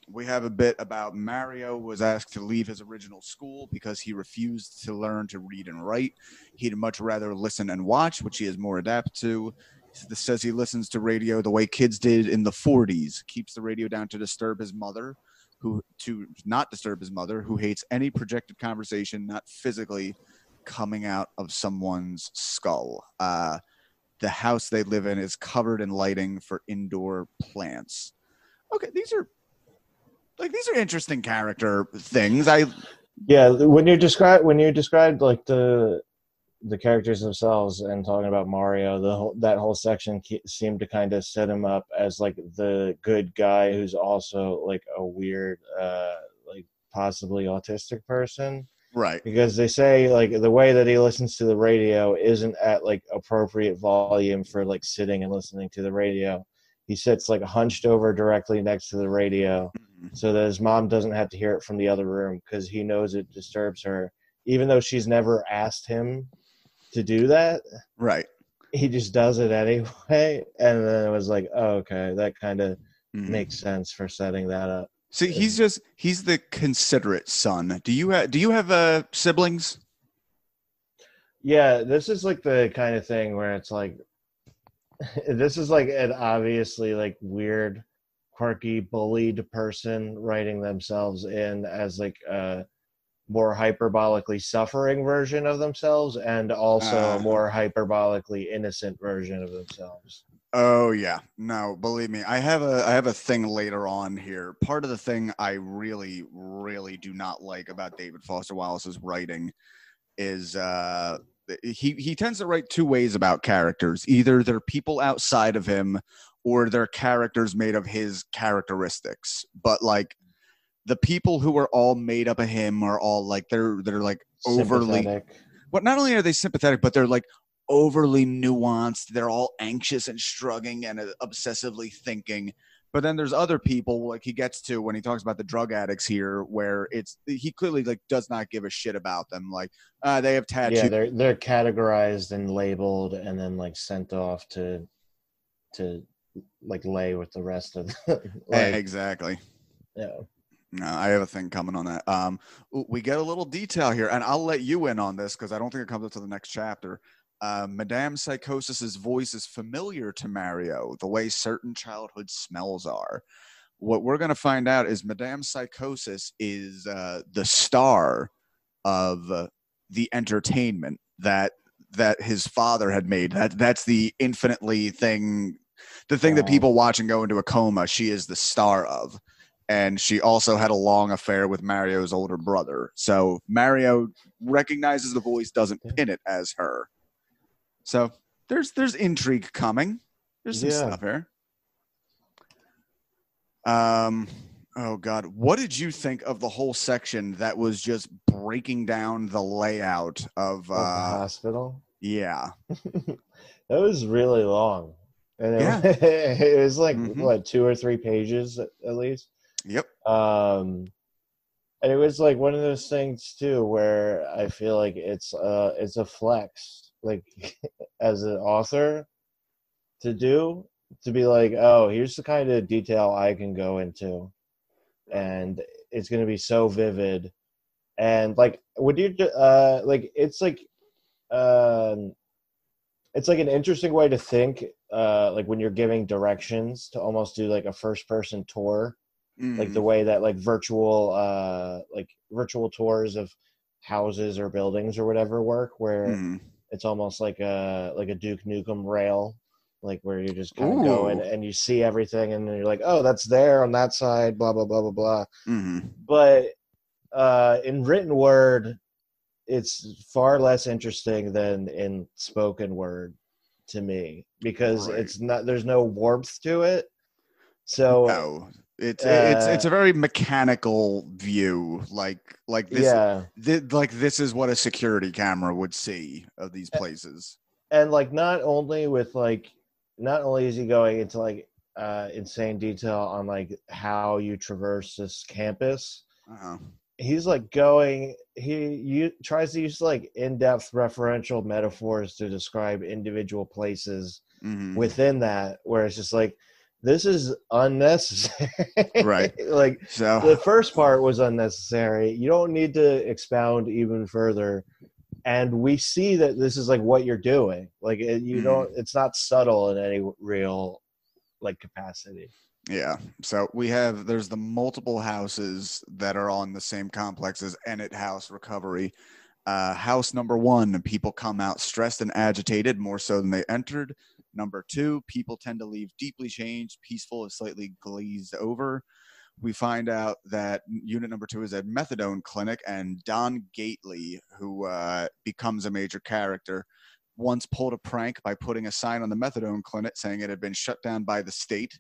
We have a bit about Mario was asked to leave his original school because he refused to learn to read and write. He'd much rather listen and watch, which he is more adapted to. This says he listens to radio the way kids did in the 40s, keeps the radio down to disturb his mother, who hates any projected conversation, not physically coming out of someone's skull. The house they live in is covered in lighting for indoor plants. Okay, these are interesting character things. When you described like the characters themselves and talking about Mario, that whole section seemed to kind of set him up as like the good guy who's also like a weird like possibly autistic person. Right. because they say like the way that he listens to the radio isn't at like appropriate volume for like sitting and listening to the radio. He sits like hunched over directly next to the radio Mhm. so that his mom doesn't have to hear it from the other room because he knows it disturbs her, even though she's never asked him to do that. Right. He just does it anyway. And then it was like, oh, okay, that kind of makes Mhm. sense for setting that up. See, he's the considerate son. Do you have siblings? Yeah, this is like the kind of thing where it's like, this is like an obviously like weird, quirky, bullied person writing themselves in as like a more hyperbolically suffering version of themselves and also a Uh, more hyperbolically innocent version of themselves. oh yeah. No, believe me. I have a thing later on here. Part of the thing I really, really do not like about David Foster Wallace's writing is he tends to write two ways about characters. Either they're people outside of him or they're characters made of his characteristics. But like the people who are all made up of him are all like they're like overly Sympathetic. what not only are they sympathetic, but they're like overly nuanced. They're all anxious and struggling and obsessively thinking. But then there's other people like he gets to when he talks about the drug addicts here, where it's he clearly like does not give a shit about them. Like they have Yeah, tattoos. they're categorized and labeled and then like sent off to like lay with the rest of the, like Exactly. yeah. No, I have a thing coming on that. We get a little detail here, and I'll let you in on this because I don't think it comes up to the next chapter. Madame Psychosis's voice is familiar to Mario, the way certain childhood smells are. What we're going to find out is Madame Psychosis is the star of the entertainment that his father had made. That's the infinitely thing, the thing that Wow. people watch and go into a coma. She is the star of. And she also had a long affair with Mario's older brother. So Mario recognizes the voice, doesn't pin it as her. So there's intrigue coming. There's some Yeah. stuff here. Oh God, what did you think of the whole section that was just breaking down the layout of Of the hospital. yeah. That was really long. And Yeah. it was like Mm-hmm. what, 2 or 3 pages at least. Yep. And it was like one of those things too where I feel like it's a flex, like as an author to do, to be like, oh, here's the kind of detail I can go into, and it's going to be so vivid. And like, would you like um it's like an interesting way to think, like when you're giving directions to almost do like a first person tour, like the Mm-hmm. way that like virtual tours of houses or buildings or whatever work, where Mm-hmm. it's almost like a Duke Nukem rail, like where you just kind of go in Ooh. and you see everything and then you're like, oh, that's there on that side, blah blah blah blah blah. Mm-hmm. But in written word, it's far less interesting than in spoken word to me, because Right. it's not, there's no warmth to it. So No, it's uh a very mechanical view, like this, yeah. like this is what a security camera would see of these places. And like not only with like, not only is he going into like insane detail on like how you traverse this campus, Uh-huh. he's like going, tries to use like in-depth referential metaphors to describe individual places Mm-hmm. within that, where it's just like, this is unnecessary. Right. Like the So, first part was unnecessary, you don't need to expound even further. And we see that this is like what you're doing, like you don't, mm, it's not subtle in any real like capacity. yeah. So there's the multiple houses that are on the same complex as Ennet House Recovery. House number 1, people come out stressed and agitated more so than they entered. Number 2, people tend to leave deeply changed, peaceful, or slightly glazed over. We find out that unit number 2 is a methadone clinic, and Don Gately, who becomes a major character, once pulled a prank by putting a sign on the methadone clinic saying it had been shut down by the state,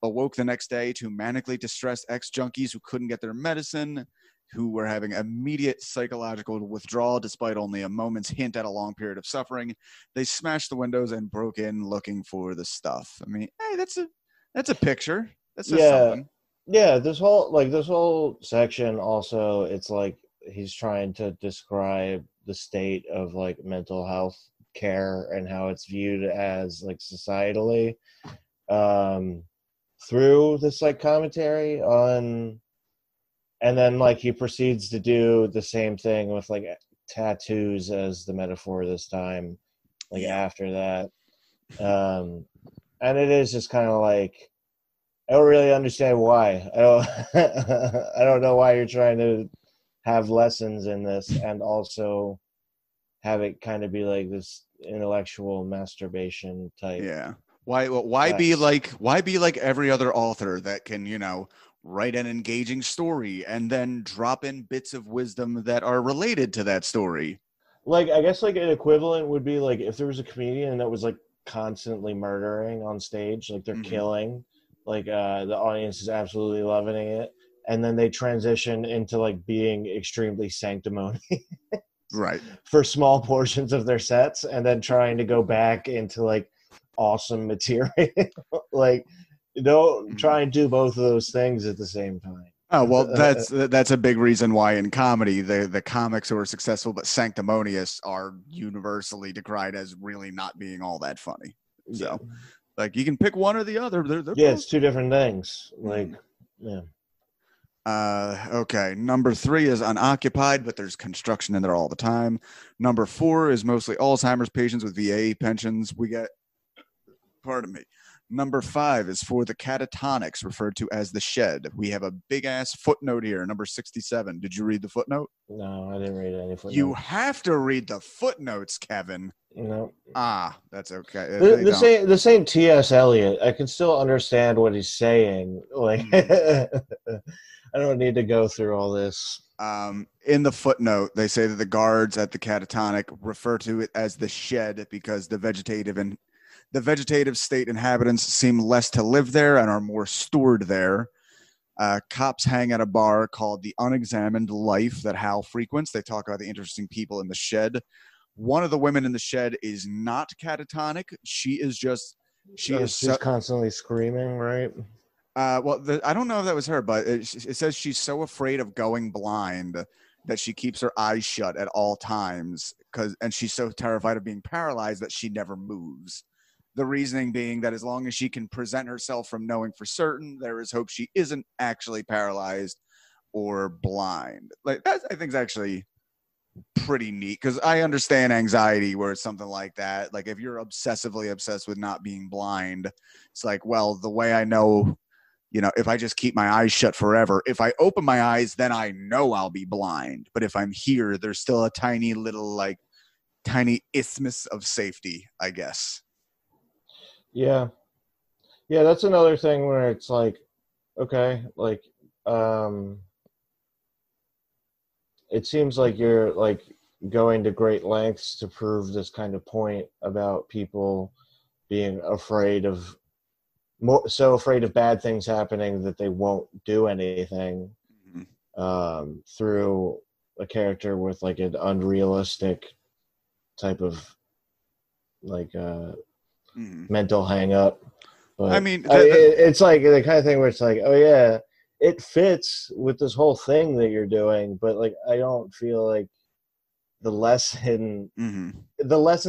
awoke the next day to manically distressed ex-junkies who couldn't get their medicine, who were having immediate psychological withdrawal despite only a moment's hint at a long period of suffering. They smashed the windows and broke in looking for the stuff. I mean, hey, that's a picture. That says something. Yeah, this whole section also, it's like he's trying to describe the state of like mental health care and how it's viewed as like societally through this like commentary on, and then like he proceeds to do the same thing with like tattoos as the metaphor this time, like after that. And it is just kind of like, I don't really understand why. I don't know why you're trying to have lessons in this and also have it kind of be like this intellectual masturbation type. Yeah. Why be like every other author that can, you know, write an engaging story and then drop in bits of wisdom that are related to that story? Like, I guess like an equivalent would be like if there was a comedian that was like constantly murdering on stage, like they're killing, like the audience is absolutely loving it, and then they transition into like being extremely sanctimonious right, for small portions of their sets, and then trying to go back into like awesome material. Like, don't try and do both of those things at the same time. Oh, well, that's a big reason why in comedy the comics who are successful but sanctimonious are universally decried as really not being all that funny. So, like, you can pick one or the other. They're it's two different things. Like, okay. Number 3 is unoccupied, but there's construction in there all the time. Number 4 is mostly Alzheimer's patients with VA pensions. We get, pardon me. Number 5 is for the catatonics, referred to as the shed. We have a big-ass footnote here, number 67. Did you read the footnote? No, I didn't read any footnotes. You have to read the footnotes, Kevin. No. That's okay. The same T.S. Eliot. I can still understand what he's saying. Like, I don't need to go through all this. In the footnote, they say that the guards at the catatonic refer to it as the shed because the vegetative state inhabitants seem less to live there and are more stored there. Cops hang at a bar called the Unexamined Life that Hal frequents. They talk about the interesting people in the shed. One of the women in the shed is not catatonic. She's constantly screaming, right? I don't know if that was her, but it says she's so afraid of going blind that she keeps her eyes shut at all times and she's so terrified of being paralyzed that she never moves. The reasoning being that as long as she can present herself from knowing for certain, there is hope she isn't actually paralyzed or blind. Like, that, I think, is actually pretty neat because I understand anxiety where it's something like that. Like, if you're obsessively obsessed with not being blind, it's like, well, the way I know, you know, if I just keep my eyes shut forever, if I open my eyes, then I know I'll be blind. But if I'm here, there's still a tiny isthmus of safety, I guess. Yeah, that's another thing where it's like, okay, like, it seems like you're like going to great lengths to prove this kind of point about people being so afraid of bad things happening that they won't do anything, through a character with like an unrealistic type of like mental hang up. But I mean, it's like the kind of thing where it's like, oh yeah, it fits with this whole thing that you're doing, but like I don't feel like the lesson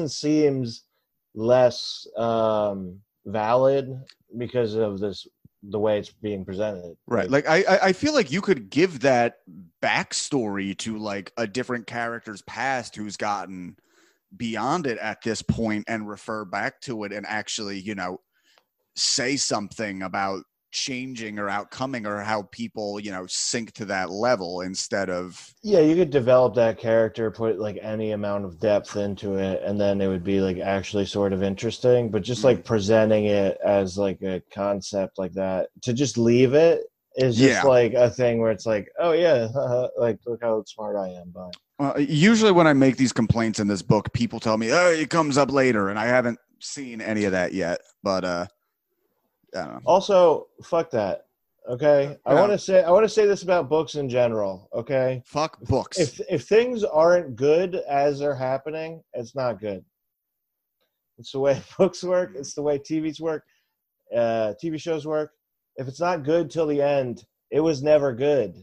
seems less valid because of the way it's being presented. Right. Like I feel like you could give that backstory to like a different character's past who's gotten beyond it at this point and refer back to it and actually, you know, say something about changing or outcoming or how people, you know, sink to that level instead of. Yeah, you could develop that character, put like any amount of depth into it, and then it would be like actually sort of interesting. But just like presenting it as like a concept like that, to just leave it is just like a thing where it's like, oh yeah, like look how smart I am. But usually when I make these complaints in this book, people tell me, oh, it comes up later, and I haven't seen any of that yet. But I don't know. Also, fuck that. Okay, I want to say this about books in general. Okay, fuck books. If things aren't good as they're happening, it's not good. It's the way books work. It's the way TVs work. TV shows work. If it's not good till the end, it was never good.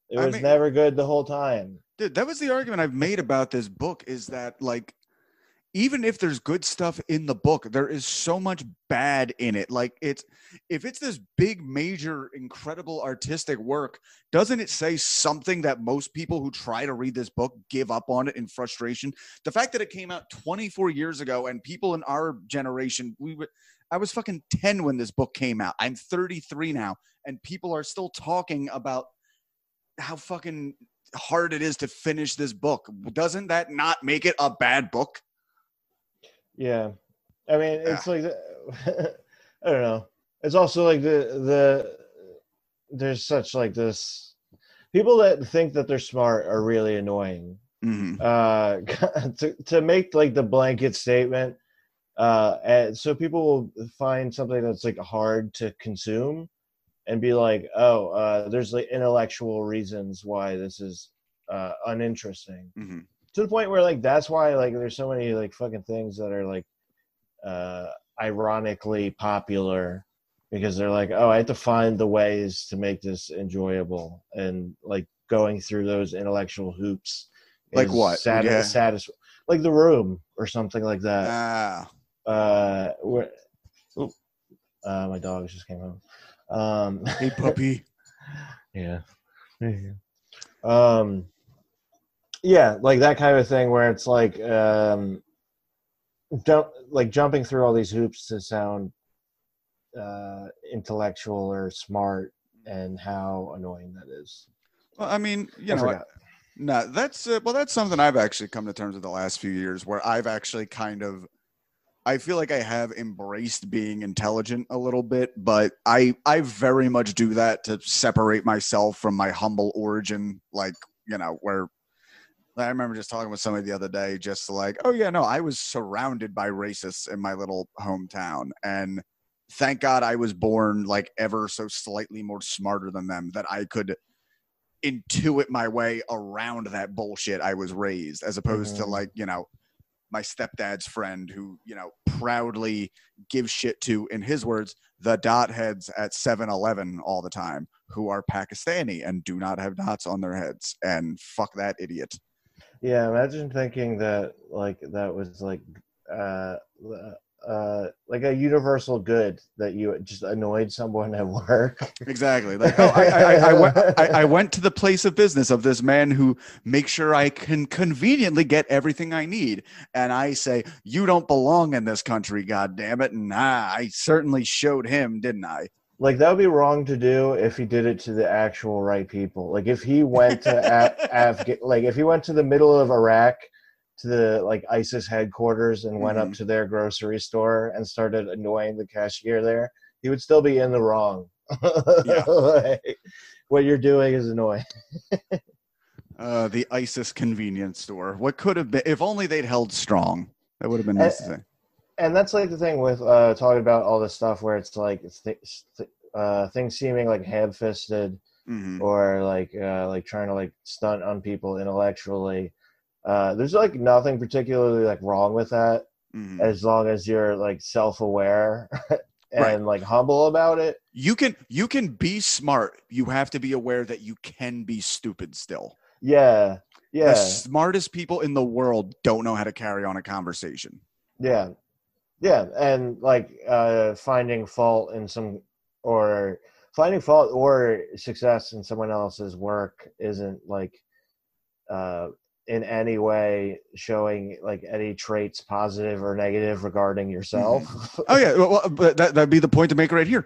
It was never good the whole time. Dude, that was the argument I've made about this book, is that, like, even if there's good stuff in the book, there is so much bad in it. Like, if it's this big, major, incredible artistic work, doesn't it say something that most people who try to read this book give up on it in frustration? The fact that it came out 24 years ago, and people in our generation, I was fucking 10 when this book came out. I'm 33 now, and people are still talking about how fucking hard it is to finish this book. Doesn't that not make it a bad book? Yeah, I mean, it's like I don't know. It's also like there's such like this, people that think that they're smart are really annoying. To make like the blanket statement, and so people will find something that's like hard to consume and be like, oh, there's like intellectual reasons why this is uninteresting. To the point where like that's why like there's so many like fucking things that are like ironically popular, because they're like, oh, I have to find the ways to make this enjoyable, and like going through those intellectual hoops. Like what? Like The Room or something like that. My dog just came home. Hey, puppy. Yeah. Yeah, like that kind of thing where it's like jumping through all these hoops to sound intellectual or smart, and how annoying that is. Well, I mean, that's something I've actually come to terms with the last few years, where I've actually I feel like I have embraced being intelligent a little bit, but I very much do that to separate myself from my humble origin, like, where I remember just talking with somebody the other day, just like, oh yeah, no, I was surrounded by racists in my little hometown, and thank God I was born like ever so slightly more smarter than them, that I could intuit my way around that bullshit I was raised, as opposed to like, my stepdad's friend who, proudly gives shit to, in his words, the dot heads at 7-Eleven all the time, who are Pakistani and do not have dots on their heads, and fuck that idiot. Yeah, imagine thinking that like that was like a universal good, that you just annoyed someone at work. Exactly. Like, I went to the place of business of this man who makes sure I can conveniently get everything I need, and I say, you don't belong in this country, god damn it. And I certainly showed him, didn't I? Like, that would be wrong to do if he did it to the actual right people. Like, if he went to if he went to the middle of Iraq, to the like ISIS headquarters, and went up to their grocery store and started annoying the cashier there, he would still be in the wrong. Yeah. Like, what you're doing is annoying. The ISIS convenience store. What could have been, if only they'd held strong. That would have been nice to say. And that's like the thing with talking about all this stuff where it's like things seeming like ham-fisted, or like trying to like stunt on people intellectually. There's like nothing particularly like wrong with that, as long as you're like self-aware and like humble about it. You can be smart. You have to be aware that you can be stupid still. Yeah. The smartest people in the world don't know how to carry on a conversation. Yeah. Yeah, and like finding fault or success in someone else's work isn't like in any way showing like any traits, positive or negative, regarding yourself. Oh yeah, well, but that'd be the point to make right here.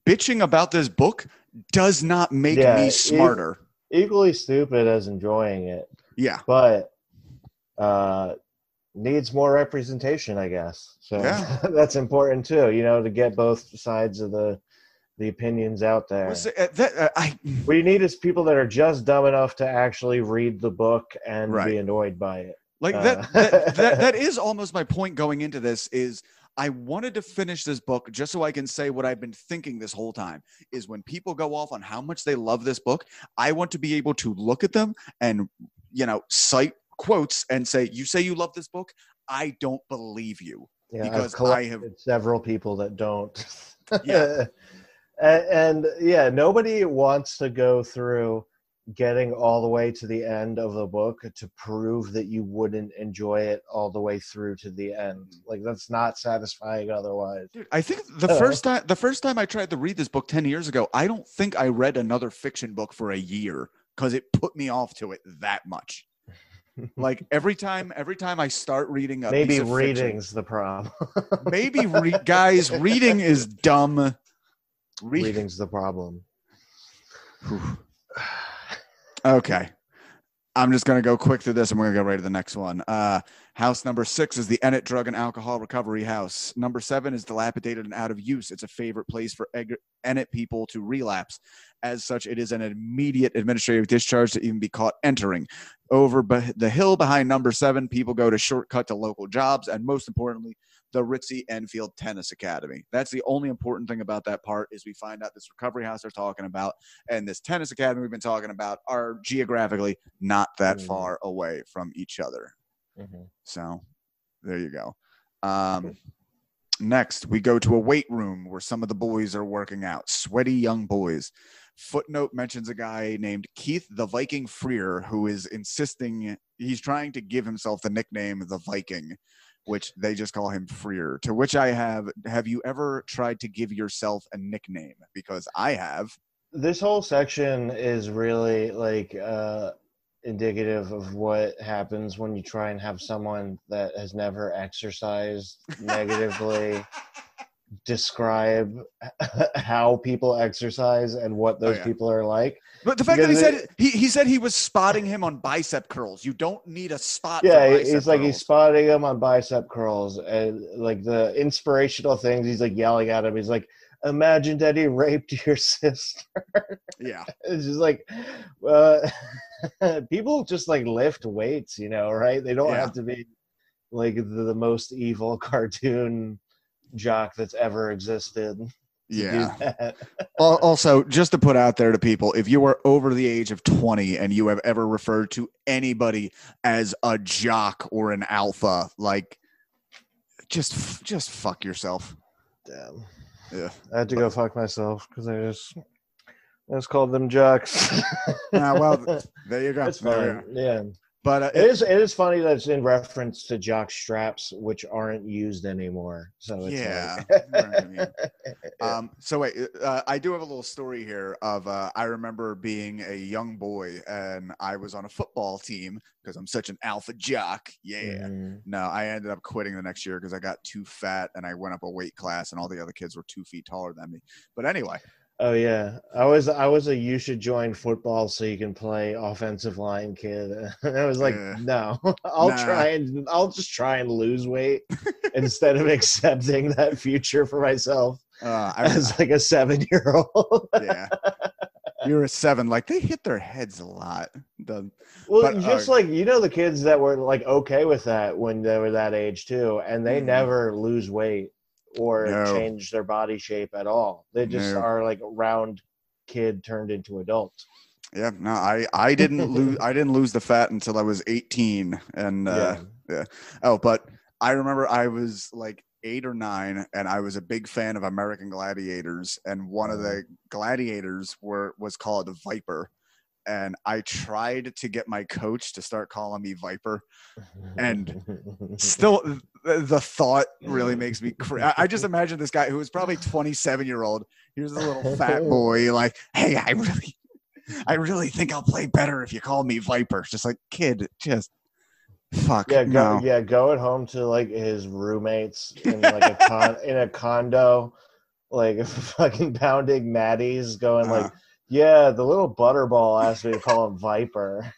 Bitching about this book does not make me smarter. Equally stupid as enjoying it. Yeah, but needs more representation, I guess. So yeah. That's important too, to get both sides of the opinions out there. What you need is people that are just dumb enough to actually read the book and be annoyed by it. Like that is almost my point going into this. Is I wanted to finish this book just so I can say what I've been thinking this whole time is when people go off on how much they love this book, I want to be able to look at them and, cite quotes and say, you say you love this book? I don't believe you. Yeah, because I've collected several people that don't. Yeah. and yeah, nobody wants to go through getting all the way to the end of the book to prove that you wouldn't enjoy it all the way through to the end. Like, that's not satisfying otherwise. Dude, I think the first time I tried to read this book 10 years ago, I don't think I read another fiction book for a year because it put me off to it that much. Like every time I start reading a maybe piece of reading's fiction, the problem. maybe guys, reading is dumb. Reading's the problem. Okay. I'm just going to go quick through this and we're going to go right to the next one. House number 6 is the Ennet Drug and Alcohol Recovery House. Number 7 is dilapidated and out of use. It's a favorite place for Ennet people to relapse. As such, it is an immediate administrative discharge to even be caught entering. Over the hill behind number 7, people go to shortcut to local jobs and, most importantly, the ritzy Enfield Tennis Academy. That's the only important thing about that part is we find out this recovery house they're talking about and this tennis academy we've been talking about are geographically not that far away from each other. So there you go. Next, we go to a weight room where some of the boys are working out. Sweaty young boys. Footnote mentions a guy named Keith the Viking Freer who is insisting he's trying to give himself the nickname the Viking, which they just call him Freer. To which I have you ever tried to give yourself a nickname? Because I have. This whole section is really like indicative of what happens when you try and have someone that has never exercised negatively describe how people exercise and what those people are like. But the fact that he said he was spotting him on bicep curls. You don't need a spot. Yeah, for bicep he's like curls. He's spotting him on bicep curls and like the inspirational things. He's like yelling at him. He's like, "Imagine that he raped your sister." Yeah, it's just like people just like lift weights, right? They don't have to be like the most evil cartoon jock that's ever existed. Yeah. Also, just to put out there to people, if you are over the age of 20 and you have ever referred to anybody as a jock or an alpha, like just fuck yourself. Damn. Yeah. I had to go fuck myself because I just called them jocks. Well, there you go. It's fine. Yeah. But it is funny that it's in reference to jock straps, which aren't used anymore. So it's so wait, I do have a little story here of I remember being a young boy and I was on a football team because I'm such an alpha jock. Yeah. No, I ended up quitting the next year because I got too fat and I went up a weight class and all the other kids were 2 feet taller than me. But anyway. Oh yeah, I was a you should join football so you can play offensive line kid. And I was like, no, I'll just try and lose weight instead of accepting that future for myself as like a 7-year-old. Yeah, you're a 7. Like they hit their heads a lot. The kids that were like okay with that when they were that age too, and they never lose weight or change their body shape at all. They just are like a round kid turned into adult. Yeah, no, I didn't lose the fat until I was 18. And Oh, but I remember I was like 8 or 9 and I was a big fan of American Gladiators, and one of the gladiators was called a Viper. And I tried to get my coach to start calling me Viper, and still the thought really makes me I just imagine this guy who was probably 27-year-old. Here's a little fat boy like, hey, I really think I'll play better if you call me Viper. Just like, kid, just fuck. Go at home to like his roommates in like in a condo, like fucking pounding Maddie's, going like, yeah, the little butterball asked me to call him Viper.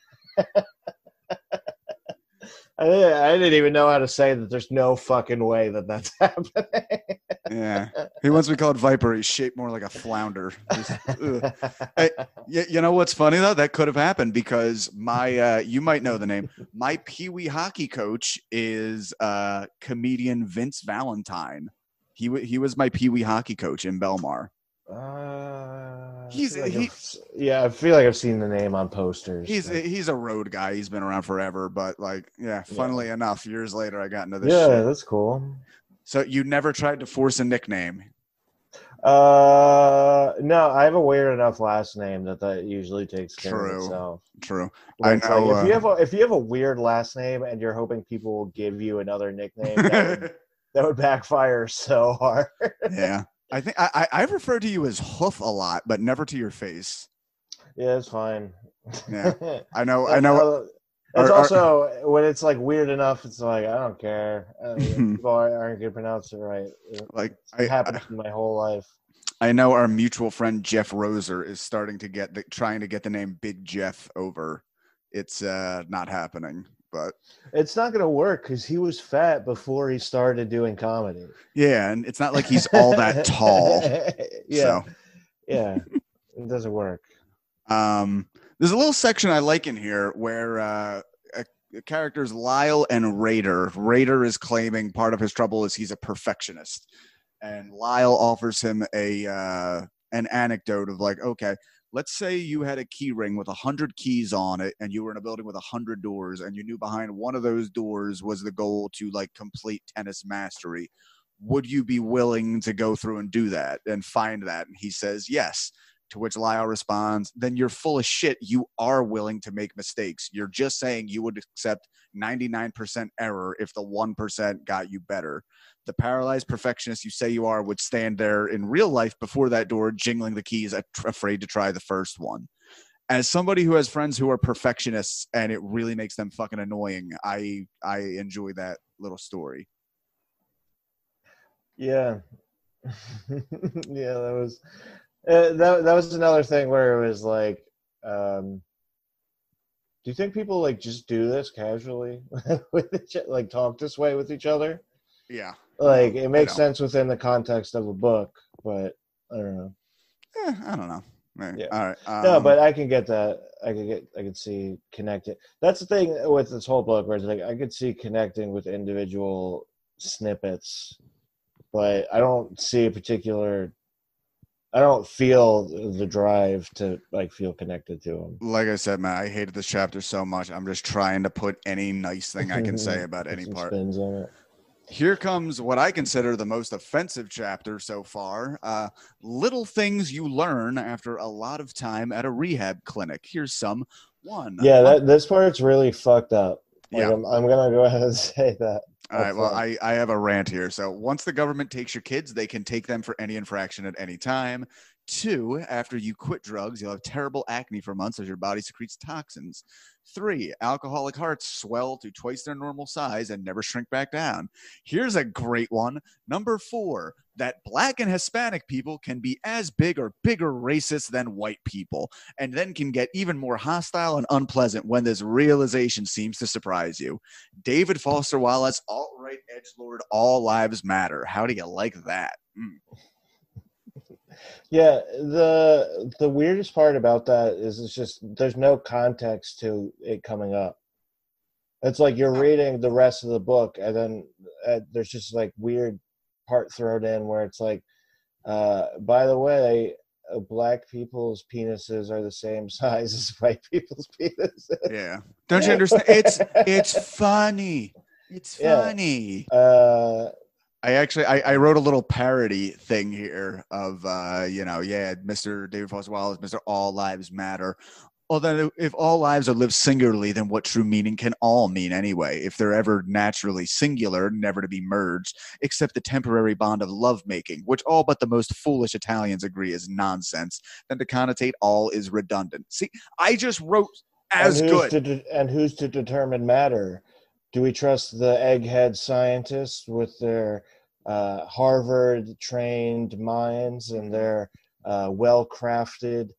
I didn't even know how to say that. There's no fucking way that that's happening. Yeah. He wants to be called Viper. He's shaped more like a flounder. Hey, you know what's funny, though? That could have happened because you might know the name. My Pee Wee hockey coach is comedian Vince Valentine. He was my Pee Wee hockey coach in Belmar. I feel like I've seen the name on posters. He's a road guy. He's been around forever, but funnily enough, years later, I got into this. Yeah, shit. That's cool. So you never tried to force a nickname? No, I have a weird enough last name that usually takes care of itself. True. I know. Like if you have a weird last name and you're hoping people will give you another nickname, that would backfire so hard. Yeah. I think I've referred to you as Hoof a lot, but never to your face. Yeah, it's fine. Yeah, I know. It's also when it's like weird enough. It's like I don't care. People aren't gonna pronounce it right. It happened my whole life. I know our mutual friend Jeff Roser is starting to trying to get the name Big Jeff over. It's not happening. But it's not going to work because he was fat before he started doing comedy. Yeah, and it's not like he's all that tall. Yeah, yeah, it doesn't work. There's a little section I like in here where characters Lyle and Raider. Raider is claiming part of his trouble is he's a perfectionist, and Lyle offers him an anecdote of like, okay, let's say you had a key ring with 100 keys on it and you were in a building with 100 doors and you knew behind one of those doors was the goal to like complete tennis mastery. Would you be willing to go through and do that and find that? And he says, yes. To which Lyle responds, then you're full of shit. You are willing to make mistakes. You're just saying you would accept 99% error if the 1% got you better. The paralyzed perfectionist you say you are would stand there in real life before that door, jingling the keys, afraid to try the first one. As somebody who has friends who are perfectionists and it really makes them fucking annoying, I enjoy that little story. Yeah. Yeah, that was that was another thing where it was like, do you think people like just do this casually with like talk this way with each other? Yeah. Like it makes sense within the context of a book, but I don't know. I don't know. Maybe. Yeah. All right. No, but I can get that. I could see connecting. That's the thing with this whole book, where it's like I could see connecting with individual snippets, but I don't see a particular. I don't feel the drive to like feel connected to them. Like I said, man, I hated this chapter so much. I'm just trying to put any nice thing I can say about any part. Spins on it. Here comes what I consider the most offensive chapter so far. Little things you learn after a lot of time at a rehab clinic. Here's some. One. Yeah, this part's really fucked up. Like, yeah. I'm going to go ahead and say that. All right, well, I have a rant here. So once the government takes your kids, they can take them for any infraction at any time. 2, after you quit drugs, you'll have terrible acne for months as your body secretes toxins. 3, alcoholic hearts swell to twice their normal size and never shrink back down. Here's a great one. Number 4, that black and Hispanic people can be as big or bigger racists than white people, and then can get even more hostile and unpleasant when this realization seems to surprise you. David Foster Wallace, alt-right edgelord, all lives matter. How do you like that? Yeah, the weirdest part about that is it's just there's no context to it coming up. It's like you're reading the rest of the book and then there's just like weird part thrown in where it's like, by the way, black people's penises are the same size as white people's penises. Yeah. Don't you understand? It's funny. It's funny. Yeah. I wrote a little parody thing here of, Mr. David Foster Wallace, Mr. All Lives Matter. Although if all lives are lived singularly, then what true meaning can all mean anyway? If they're ever naturally singular, never to be merged, except the temporary bond of lovemaking, which all but the most foolish Italians agree is nonsense, then to connotate all is redundant. See, I just wrote good. And who's to determine matter? Do we trust the egghead scientists with their Harvard-trained minds and their well-crafted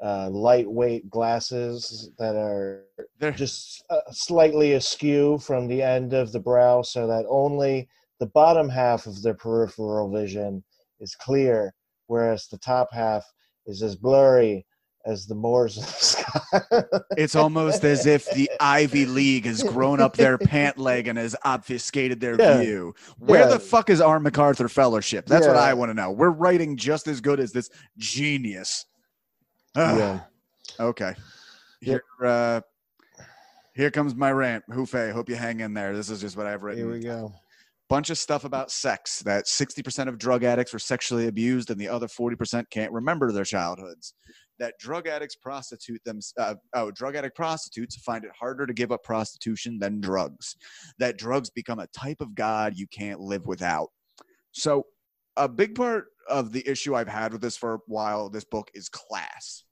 lightweight glasses that are They're just slightly askew from the end of the brow, so that only the bottom half of their peripheral vision is clear, whereas the top half is as blurry as the moors of the sky. It's almost as if the Ivy League has grown up their pant leg and has obfuscated their Yeah, view. Where yeah, the fuck is our MacArthur Fellowship? That's what I yeah, want to know. We're writing just as good as this genius. yeah. Okay. Yep. Here comes my rant. Hufe, hope you hang in there. This is just what I've written. Here we go. Bunch of stuff about sex, that 60% of drug addicts were sexually abused and the other 40% can't remember their childhoods. That drug addict prostitutes find it harder to give up prostitution than drugs. That drugs become a type of God you can't live without. So a big part of the issue I've had with this for a while, this book, is class.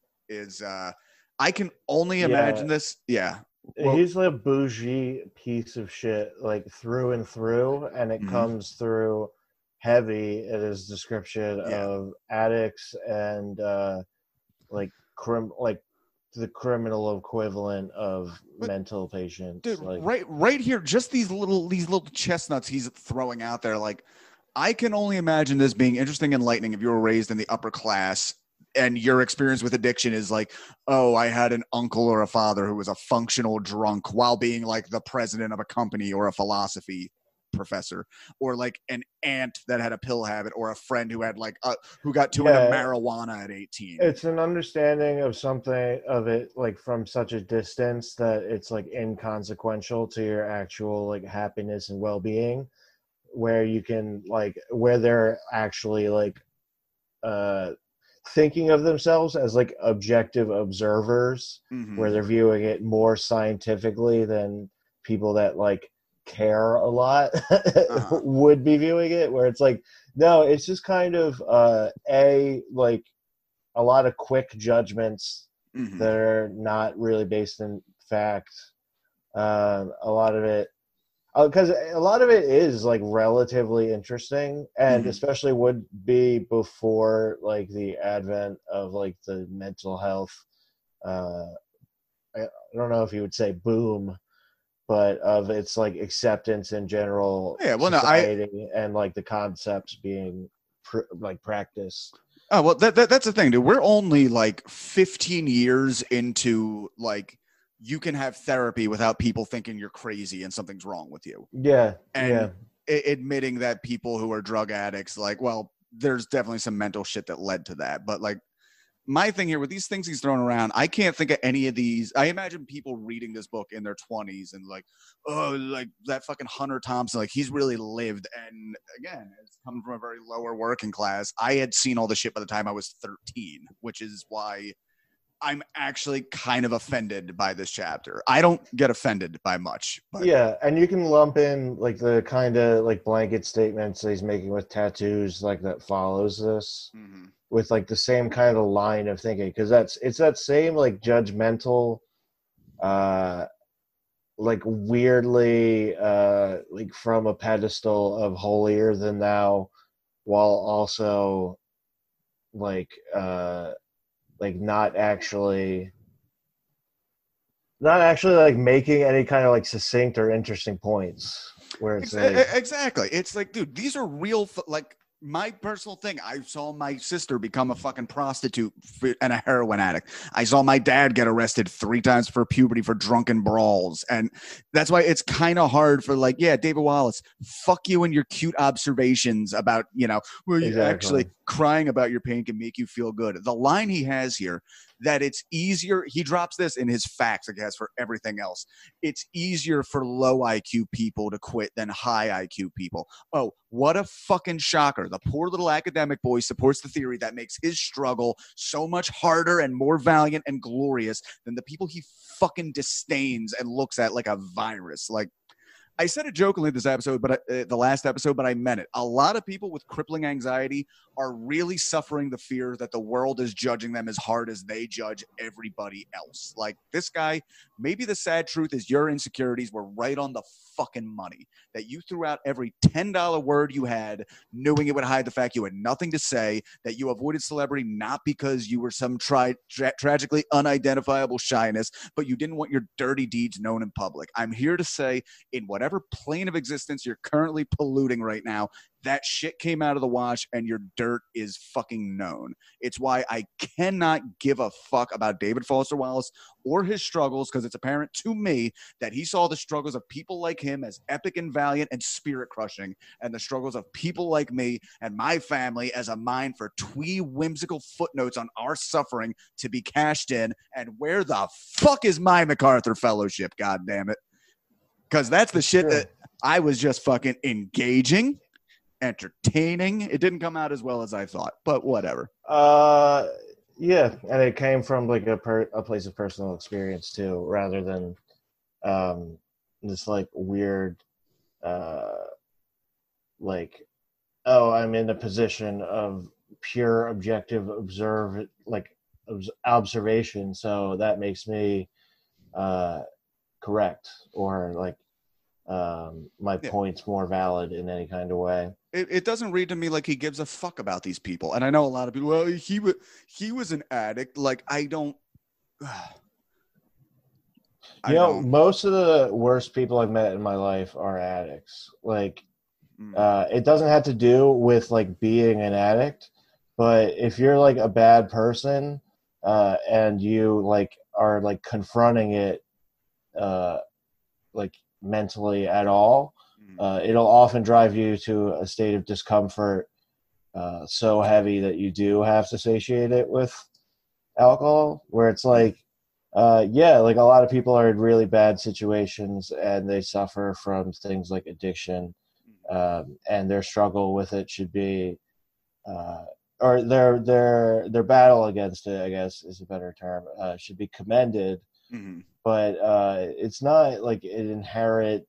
I can only imagine this. Yeah. Well, He's a bougie piece of shit, like through and through, and it comes through heavy in his description of addicts and like the criminal equivalent of mental patients. Dude, like, right here, just these little chestnuts he's throwing out there. Like, I can only imagine this being interesting and enlightening if you were raised in the upper class and your experience with addiction is like, oh, I had an uncle or a father who was a functional drunk while being like the president of a company or a philosophy professor, or like an aunt that had a pill habit, or a friend who had like who got too into marijuana at 18. It's an understanding of something of it like from such a distance that it's like inconsequential to your actual like happiness and well-being, where you can like where they're actually like thinking of themselves as like objective observers, where they're viewing it more scientifically than people that like care a lot would be viewing it, where it's like, no, it's just kind of like a lot of quick judgments that are not really based in fact. A lot of it, because a lot of it is like relatively interesting, and especially would be before like the advent of like the mental health I don't know if you would say boom, but of its like acceptance in general society, and like the concepts being like practiced. Oh, well, that's the thing, dude. We're only like 15 years into like you can have therapy without people thinking you're crazy and something's wrong with you. Yeah. And admitting that people who are drug addicts, like, well, there's definitely some mental shit that led to that. But like, my thing here with these things he's throwing around, I can't think of any of these. I imagine people reading this book in their 20s and like, oh, like that fucking Hunter Thompson, like he's really lived. And again, it's coming from a very lower working class. I had seen all the shit by the time I was 13, which is why I'm actually kind of offended by this chapter. I don't get offended by much. But yeah, and you can lump in like the kind of like blanket statements that he's making with tattoos like that follows this. With like the same kind of line of thinking, because it's that same like judgmental like weirdly like from a pedestal of holier than thou, while also like not actually like making any kind of like succinct or interesting points, where it's exactly, it's like, dude, these are real like my personal thing. I saw my sister become a fucking prostitute and a heroin addict. I saw my dad get arrested 3 times for puberty for drunken brawls. And that's why it's kind of hard for like, yeah, David Wallace, fuck you and your cute observations about, you know, where you actually crying about your pain can make you feel good. The line he has here, that it's easier, he drops this in his facts, I guess, for everything else. It's easier for low IQ people to quit than high IQ people. Oh, what a fucking shocker. The poor little academic boy supports the theory that makes his struggle so much harder and more valiant and glorious than the people he fucking disdains and looks at like a virus. Like, I said it jokingly this episode, but the last episode, but I meant it. A lot of people with crippling anxiety are really suffering the fear that the world is judging them as hard as they judge everybody else. Like, this guy, maybe the sad truth is your insecurities were right on the fucking money, that you threw out every $10 word you had, knowing it would hide the fact you had nothing to say, that you avoided celebrity not because you were some tragically unidentifiable shyness, but you didn't want your dirty deeds known in public. I'm here to say, in whatever plane of existence you're currently polluting right now, that shit came out of the wash and your dirt is fucking known. It's why I cannot give a fuck about David Foster Wallace or his struggles, because it's apparent to me that he saw the struggles of people like him as epic and valiant and spirit crushing, and the struggles of people like me and my family as a mine for twee whimsical footnotes on our suffering to be cashed in. And where the fuck is my MacArthur Fellowship, God damn it? Because that's the shit that I was just fucking engaging, entertaining. It didn't come out as well as I thought, but whatever. Yeah, and it came from like a place of personal experience too, rather than this like weird like, oh, I'm in a position of pure objective observation, so that makes me correct, or like my point's more valid in any kind of way. It doesn't read to me like he gives a fuck about these people. And I know a lot of people, well, he was an addict. Like, I don't. Most of the worst people I've met in my life are addicts. Like, it doesn't have to do with like being an addict, but if you're like a bad person and you like are like confronting it like mentally at all, it'll often drive you to a state of discomfort so heavy that you do have to satiate it with alcohol, where it's like like a lot of people are in really bad situations and they suffer from things like addiction, and their struggle with it should be or their battle against it, I guess is a better term, should be commended. But it's not like an inherent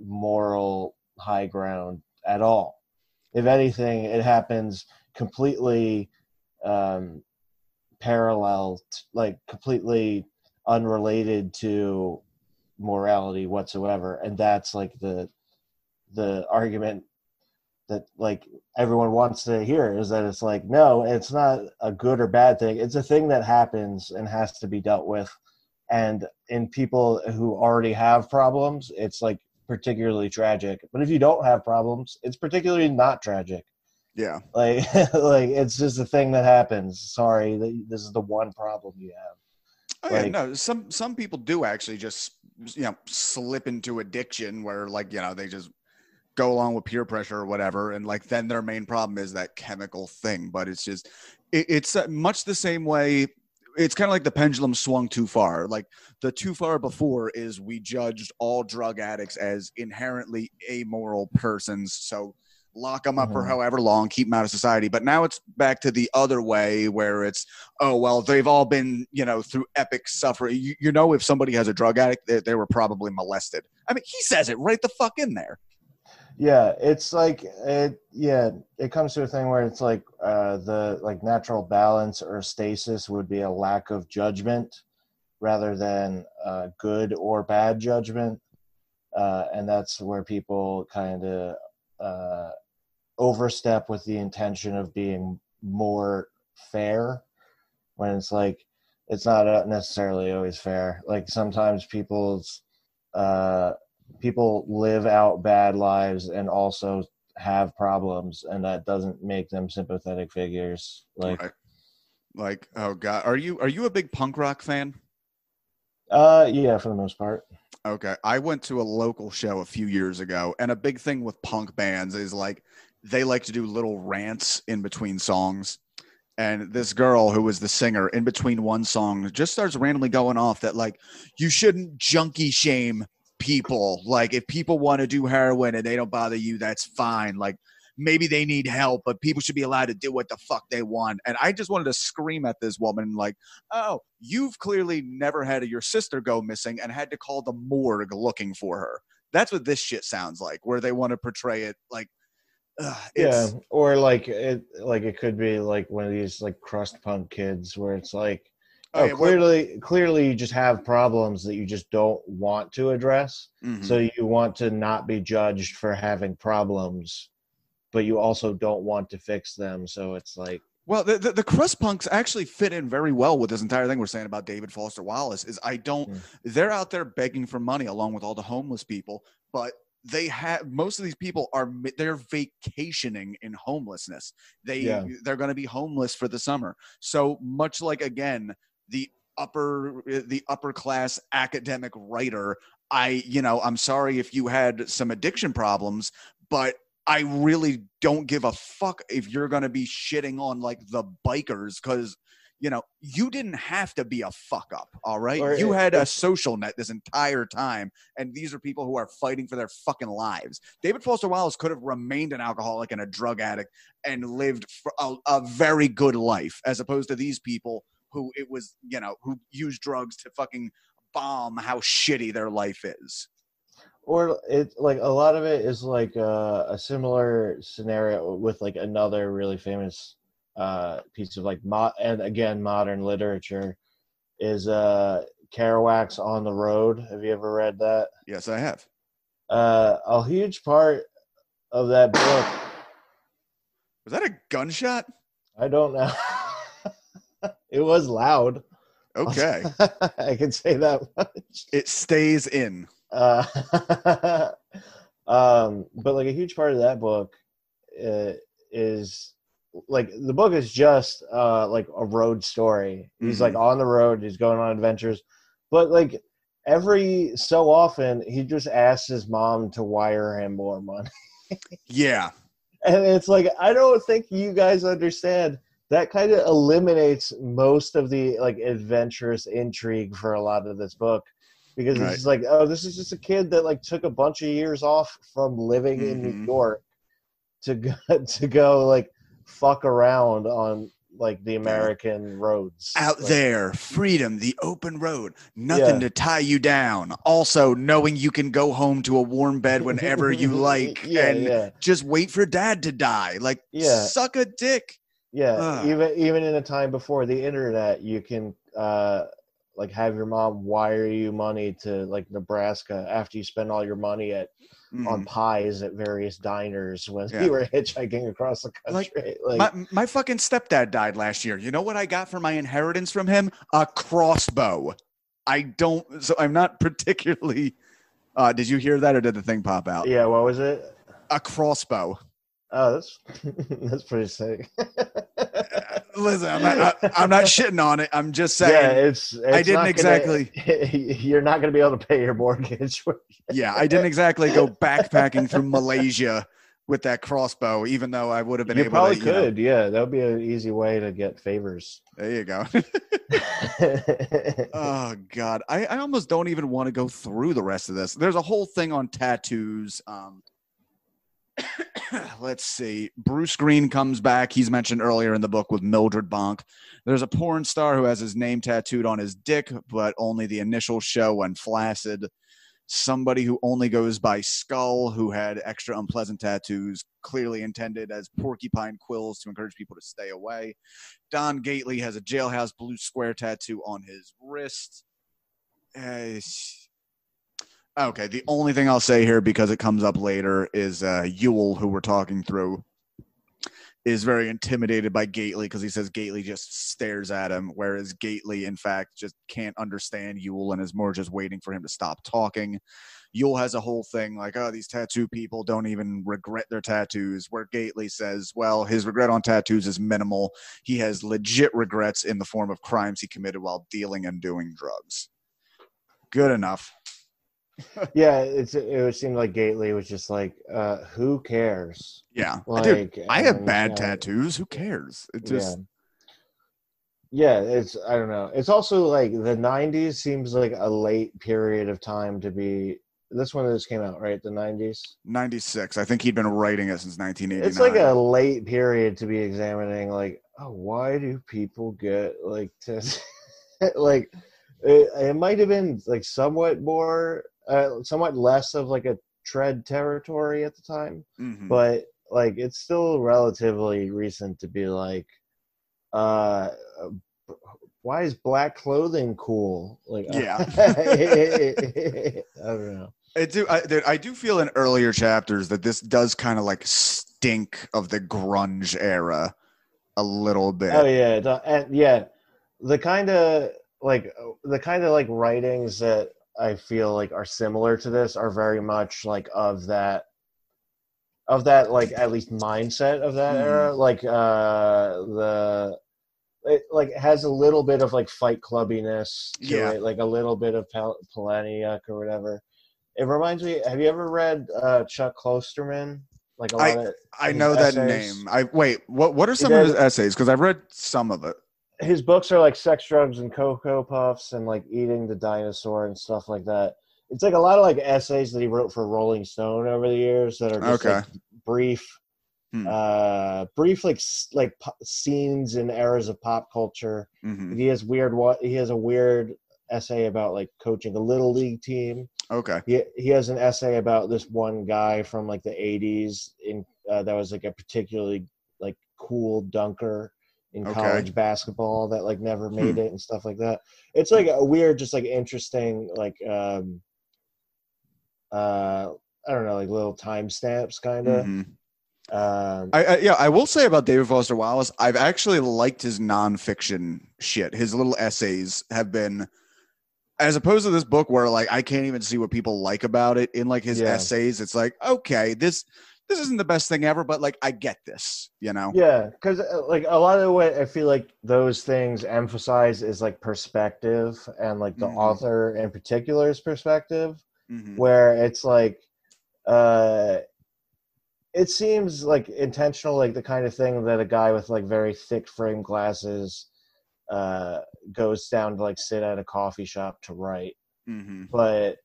moral high ground at all. If anything, it happens completely parallel, like completely unrelated to morality whatsoever. And that's like the argument that like everyone wants to hear, is that it's like, no, it's not a good or bad thing. It's a thing that happens and has to be dealt with. And in people who already have problems, it's like particularly tragic. But if you don't have problems, it's particularly not tragic. Yeah. Like, like it's just a thing that happens. Sorry, this is the one problem you have. Oh, like, yeah, no, some people do actually just, slip into addiction where, like, they just go along with peer pressure or whatever. And like, then their main problem is that chemical thing. But it's just, it's much the same way. It's kind of like the pendulum swung too far. Like, the too far before is we judged all drug addicts as inherently amoral persons. So lock them up for however long, keep them out of society. But now it's back to the other way where it's, oh, well, they've all been, through epic suffering. If somebody has a drug addict, they were probably molested. I mean, he says it right the fuck in there. Yeah, it's like it comes to a thing where it's like the like natural balance or stasis would be a lack of judgment rather than good or bad judgment, and that's where people kind of overstep with the intention of being more fair, when it's like it's not necessarily always fair. Like, sometimes people live out bad lives and also have problems, and that doesn't make them sympathetic figures. Like, right. Like, oh God, are you a big punk rock fan? Yeah, for the most part. Okay. I went to a local show a few years ago, and a big thing with punk bands is like they like to do little rants in between songs. And this girl who was the singer, in between one song, just starts randomly going off that, like, you shouldn't junkie shame people. Like, if people want to do heroin and they don't bother you, that's fine. Like, maybe they need help, but people should be allowed to do what the fuck they want. And I just wanted to scream at this woman, like, oh, you've clearly never had your sister go missing and had to call the morgue looking for her. That's what this shit sounds like, where they want to portray it like, Yeah, It's or it could be like one of these like crust punk kids where it's like, oh oh, yeah, what? clearly you just have problems that you just don't want to address. Hmm. So you want to not be judged for having problems, but you also don't want to fix them. So it's like, Well, the crust punks actually fit in very well with this entire thing we're saying about David Foster Wallace. Is I don't, hmm, they're out there begging for money along with all the homeless people, but they have most of these people are they're vacationing in homelessness. yeah, They're going to be homeless for the summer. So much like again the upper class academic writer. I'm sorry if you had some addiction problems, but I really don't give a fuck if you're going to be shitting on like the bikers because, you didn't have to be a fuck up. All right. or You had a if social net this entire time. And these are people who are fighting for their fucking lives. David Foster Wallace could have remained an alcoholic and a drug addict and lived for a very good life as opposed to these people who who use drugs to fucking bomb how shitty their life is. or it like a lot of it is like a similar scenario with like another really famous piece of like and again modern literature is Kerouac's On the Road. Have you ever read that? Yes, I have. A huge part of that book, Was that a gunshot? I don't know. It was loud. Okay. I can say that much. It stays in. Uh, but like a huge part of that book is like the book is just like a road story. He's like on the road, he's going on adventures, but like every so often he just asks his mom to wire him more money. Yeah. And it's like, I don't think you guys understand. That kind of eliminates most of the like adventurous intrigue for a lot of this book, because it's Right. just like, oh, this is just a kid that like took a bunch of years off from living in New York to go like fuck around on like the American roads Out like, there, freedom, the open road, nothing to tie you down. Also, knowing you can go home to a warm bed whenever you like and just wait for dad to die. Like, suck a dick. Yeah, even in a time before the internet, you can like have your mom wire you money to like Nebraska after you spend all your money on pies at various diners when you were hitchhiking across the country. Like my fucking stepdad died last year. You know what I got for my inheritance from him? A crossbow. So I'm not particularly. Did you hear that or did the thing pop out? Yeah, what was it? A crossbow. Oh, that's pretty sick. Listen, I'm not shitting on it. I'm just saying. Yeah, it's I didn't exactly. You're not going to be able to pay your mortgage. Yeah, I didn't exactly go backpacking through Malaysia with that crossbow, even though I would have been able to. You probably could. Yeah, that would be an easy way to get favors. There you go. Oh God, I almost don't even want to go through the rest of this. There's a whole thing on tattoos. Let's see. Bruce Green comes back. He's mentioned earlier in the book with Mildred Bonk. There's a porn star who has his name tattooed on his dick, but only the initial show when flaccid. Somebody who only goes by Skull, who had extra unpleasant tattoos, clearly intended as porcupine quills to encourage people to stay away. Don Gately has a jailhouse blue square tattoo on his wrist. Okay, the only thing I'll say here, because it comes up later, is Ewell, who we're talking through, is very intimidated by Gately because he says Gately just stares at him, whereas Gately, in fact, just can't understand Ewell and is more just waiting for him to stop talking. Ewell has a whole thing like, oh, these tattoo people don't even regret their tattoos, where Gately says, well, his regret on tattoos is minimal. He has legit regrets in the form of crimes he committed while dealing and doing drugs. Good enough. Yeah, it seemed like Gately was just like, who cares? Yeah, like, dude, I have bad tattoos. Who cares? It just, yeah. It's, I don't know. It's also like the '90s seems like a late period of time to be. This one just came out, right? The '90s. 96. I think he'd been writing it since 1989. It's like a late period to be examining. Like, oh, why do people get like like? It might have been like somewhat more. Somewhat less of like a tread territory at the time, but like it's still relatively recent to be like, uh, why is black clothing cool? Like, Yeah. I don't know. I do feel in earlier chapters that this does kind of like stink of the grunge era a little Oh bit. yeah, and yeah, the kind of like writings that I feel like are similar to this are very much like of that like at least mindset of that Hmm. era. Like the it like has a little bit of like Fight Clubbiness to Yeah. it, like a little bit of Palahniuk or whatever. It reminds me. Have you ever read Chuck Klosterman? Like a I lot of I his know that essays. name. I wait. What are He some of his did. essays? Because I've read some of it. His books are like Sex, Drugs, and Cocoa Puffs, and like Eating the Dinosaur and stuff like that. It's like a lot of like essays that he wrote for Rolling Stone over the years that are just like Okay. brief, Hmm. brief like scenes and eras of pop culture. Hmm. He has a weird essay about like coaching a little league team. Okay. He has an essay about this one guy from like the 80s in that was like a particularly like cool dunker in Okay. college basketball that like never Hmm. made it and stuff like that. It's like a weird, just like interesting, like I don't know, like little timestamps kind of. Hmm. Um, Yeah, I will say about David Foster Wallace, I've actually liked his nonfiction shit. His little essays have been, as opposed to this book where like I can't even see what people like about it. In like his yeah, essays, it's like, okay, this isn't the best thing ever, but like I get this, you know? yeah, because like a lot of the way I feel like those things emphasize is like perspective and like the Hmm. author in particular's perspective, Hmm. where it's like uh it seems like intentional, like the kind of thing that a guy with like very thick frame glasses uh goes down to like sit at a coffee shop to write. Hmm. But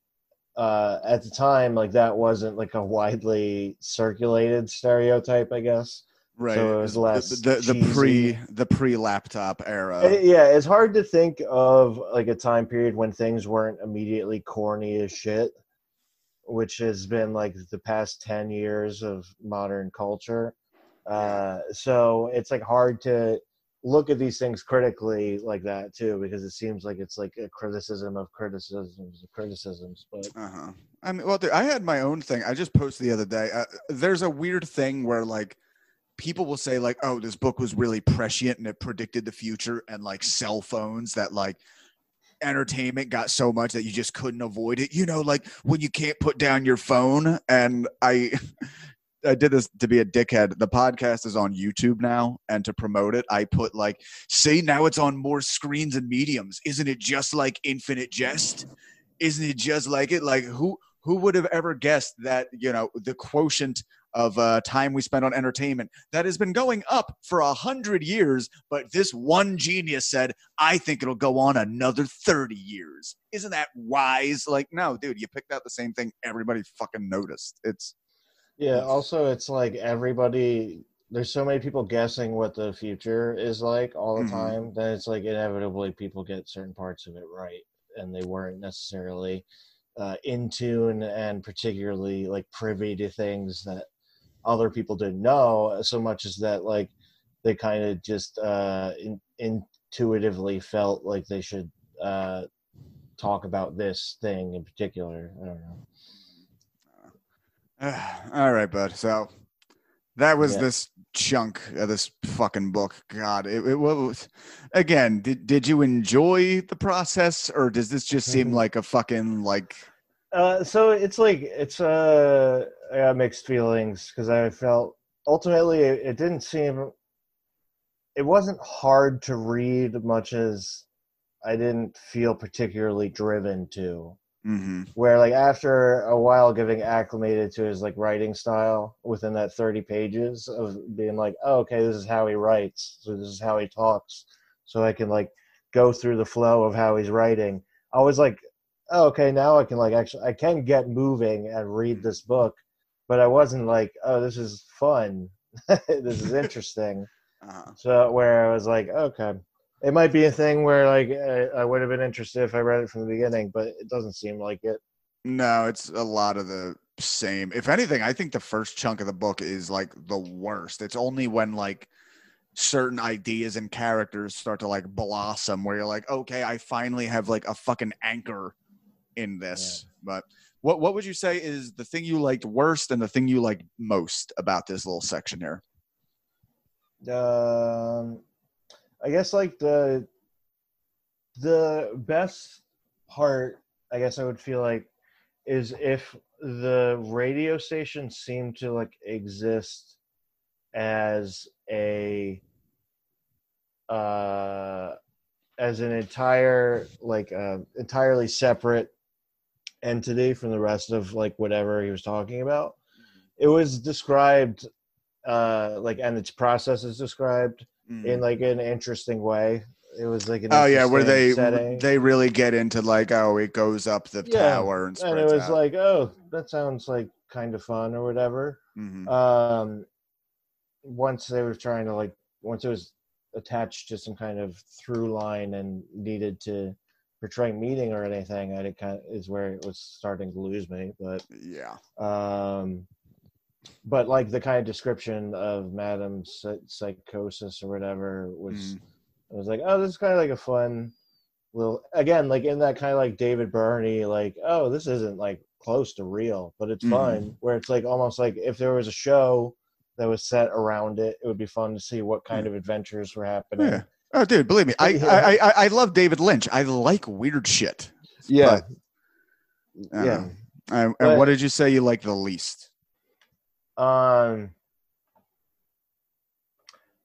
at the time, like that wasn't like a widely circulated stereotype, I guess. Right. So It it was was less cheesy. the pre laptop era. Yeah, it's hard to think of like a time period when things weren't immediately corny as shit, which has been like the past 10 years of modern culture. Yeah. So it's like hard to look at these things critically like that too, because it seems like it's like a criticism of criticisms of criticisms. But Uh-huh. I mean, well, dude, I had my own thing. I just posted the other day. There's a weird thing where like people will say like, "Oh, this book was really prescient and it predicted the future," and like cell phones that like entertainment got so much that you just couldn't avoid it. You know, like when you can't put down your phone. And I did this to be a dickhead. The podcast is on YouTube now, and to promote it, I put like, "See, now it's on more screens and mediums. Isn't it just like Infinite Jest? Isn't it just like it? Like who would have ever guessed that, you know, the quotient of time we spend on entertainment that has been going up for 100 years, but this one genius said, I think it'll go on another 30 years. Isn't that wise? Like, no, dude, you picked out the same thing everybody fucking noticed. yeah, also it's like everybody there's so many people guessing what the future is like all the Mm-hmm. time that it's like inevitably people get certain parts of it right and they weren't necessarily in tune and particularly like privy to things that other people didn't know so much as that like they kind of just intuitively felt like they should uh, talk about this thing in particular. I don't know. All right, bud. So that was Yeah. this chunk of this fucking book. God, it was, again, did you enjoy the process, or does this just seem like a fucking like, So it's like I got mixed feelings because I felt ultimately it didn't seem it wasn't hard to read much as I didn't feel particularly driven to. mm-hmm, Where like after a while getting acclimated to his like writing style within that 30 pages of being like, oh, okay, this is how he writes, so this is how he talks, so I can like go through the flow of how he's writing. I was like, oh, okay, now I can like actually I can get moving and read this book, but I wasn't like, oh, this is fun. This is interesting. uh-huh. So where I was like, okay, it might be a thing where like I would have been interested if I read it from the beginning, but it doesn't seem like it. No, it's a lot of the Same. If anything, I think the first chunk of the book is like the worst. It's only when like certain ideas and characters start to like blossom where you're like, okay, I finally have like a fucking anchor in this. But what would you say is the thing you liked worst and the thing you liked most about this little section here? I guess like the best part, I guess I would feel like, is if the radio station seemed to like exist as a as an entire like entirely separate entity from the rest of like whatever he was talking about. It was described like, and its process is described in like an interesting way. It was like an where setting. they really get into like, oh, it goes up the tower and spreads and it was out. like, oh, that sounds like kind of fun or whatever. Once they were trying to like, once it was attached to some kind of through line and needed to portray meaning or anything, and it kind of is where it was starting to lose me. But but like the kind of description of Madame Psychosis or whatever was, I was like, oh, this is kind of like a fun little, again, like in that kind of like David Byrne, like, oh, this isn't like close to real, but it's fun. Where it's like almost like if there was a show that was set around it, it would be fun to see what kind of adventures were happening. Yeah. Oh, dude, believe me, I love David Lynch. I like weird shit. Yeah. But, and what did you say you like the least? I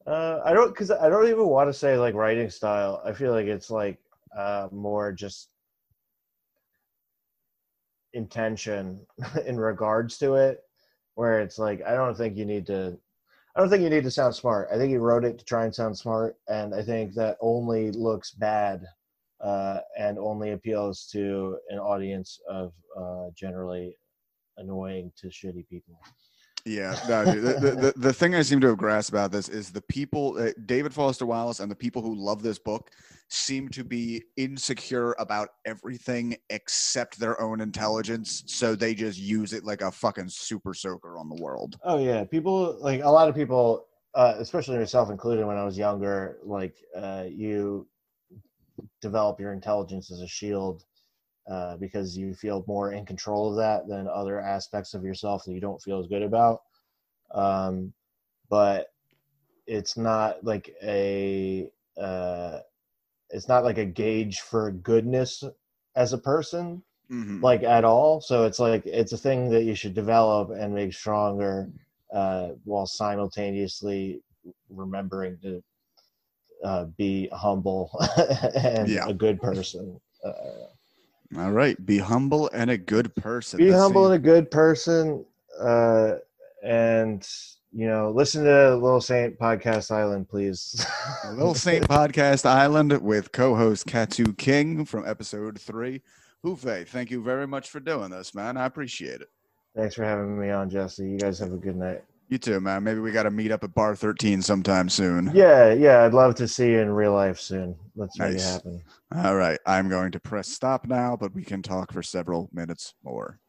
don't even want to say like writing style. I feel like it's like more just intention in regards to it, where it's like, I don't think you need to sound smart. I think he wrote it to try and sound smart, and I think that only looks bad and only appeals to an audience of generally annoying to shitty people. Yeah, no, dude, the thing I seem to have grasped about this is the people, David Foster Wallace and the people who love this book seem to be insecure about everything except their own intelligence, so they just use it like a fucking super soaker on the world. Oh yeah, people, like a lot of people, especially yourself included, when I was younger, like you develop your intelligence as a shield because you feel more in control of that than other aspects of yourself that you don't feel as good about. But it's not like a gauge for goodness as a person, like at all. So it's like, it's a thing that you should develop and make stronger while simultaneously remembering to be humble and a good person. All right. Be humble and a good person. Be humble and a good person. And, you know, listen to Lil St Podcast Island, please. Lil St Podcast Island with co-host Katsu King from episode 3. Hufe, thank you very much for doing this, man. I appreciate it. Thanks for having me on, Jesse. You guys have a good night. You too, man. Maybe we got to meet up at Bar 13 sometime soon. Yeah. I'd love to see you in real life soon. Let's make it happen. All right. I'm going to press stop now, but we can talk for several minutes more.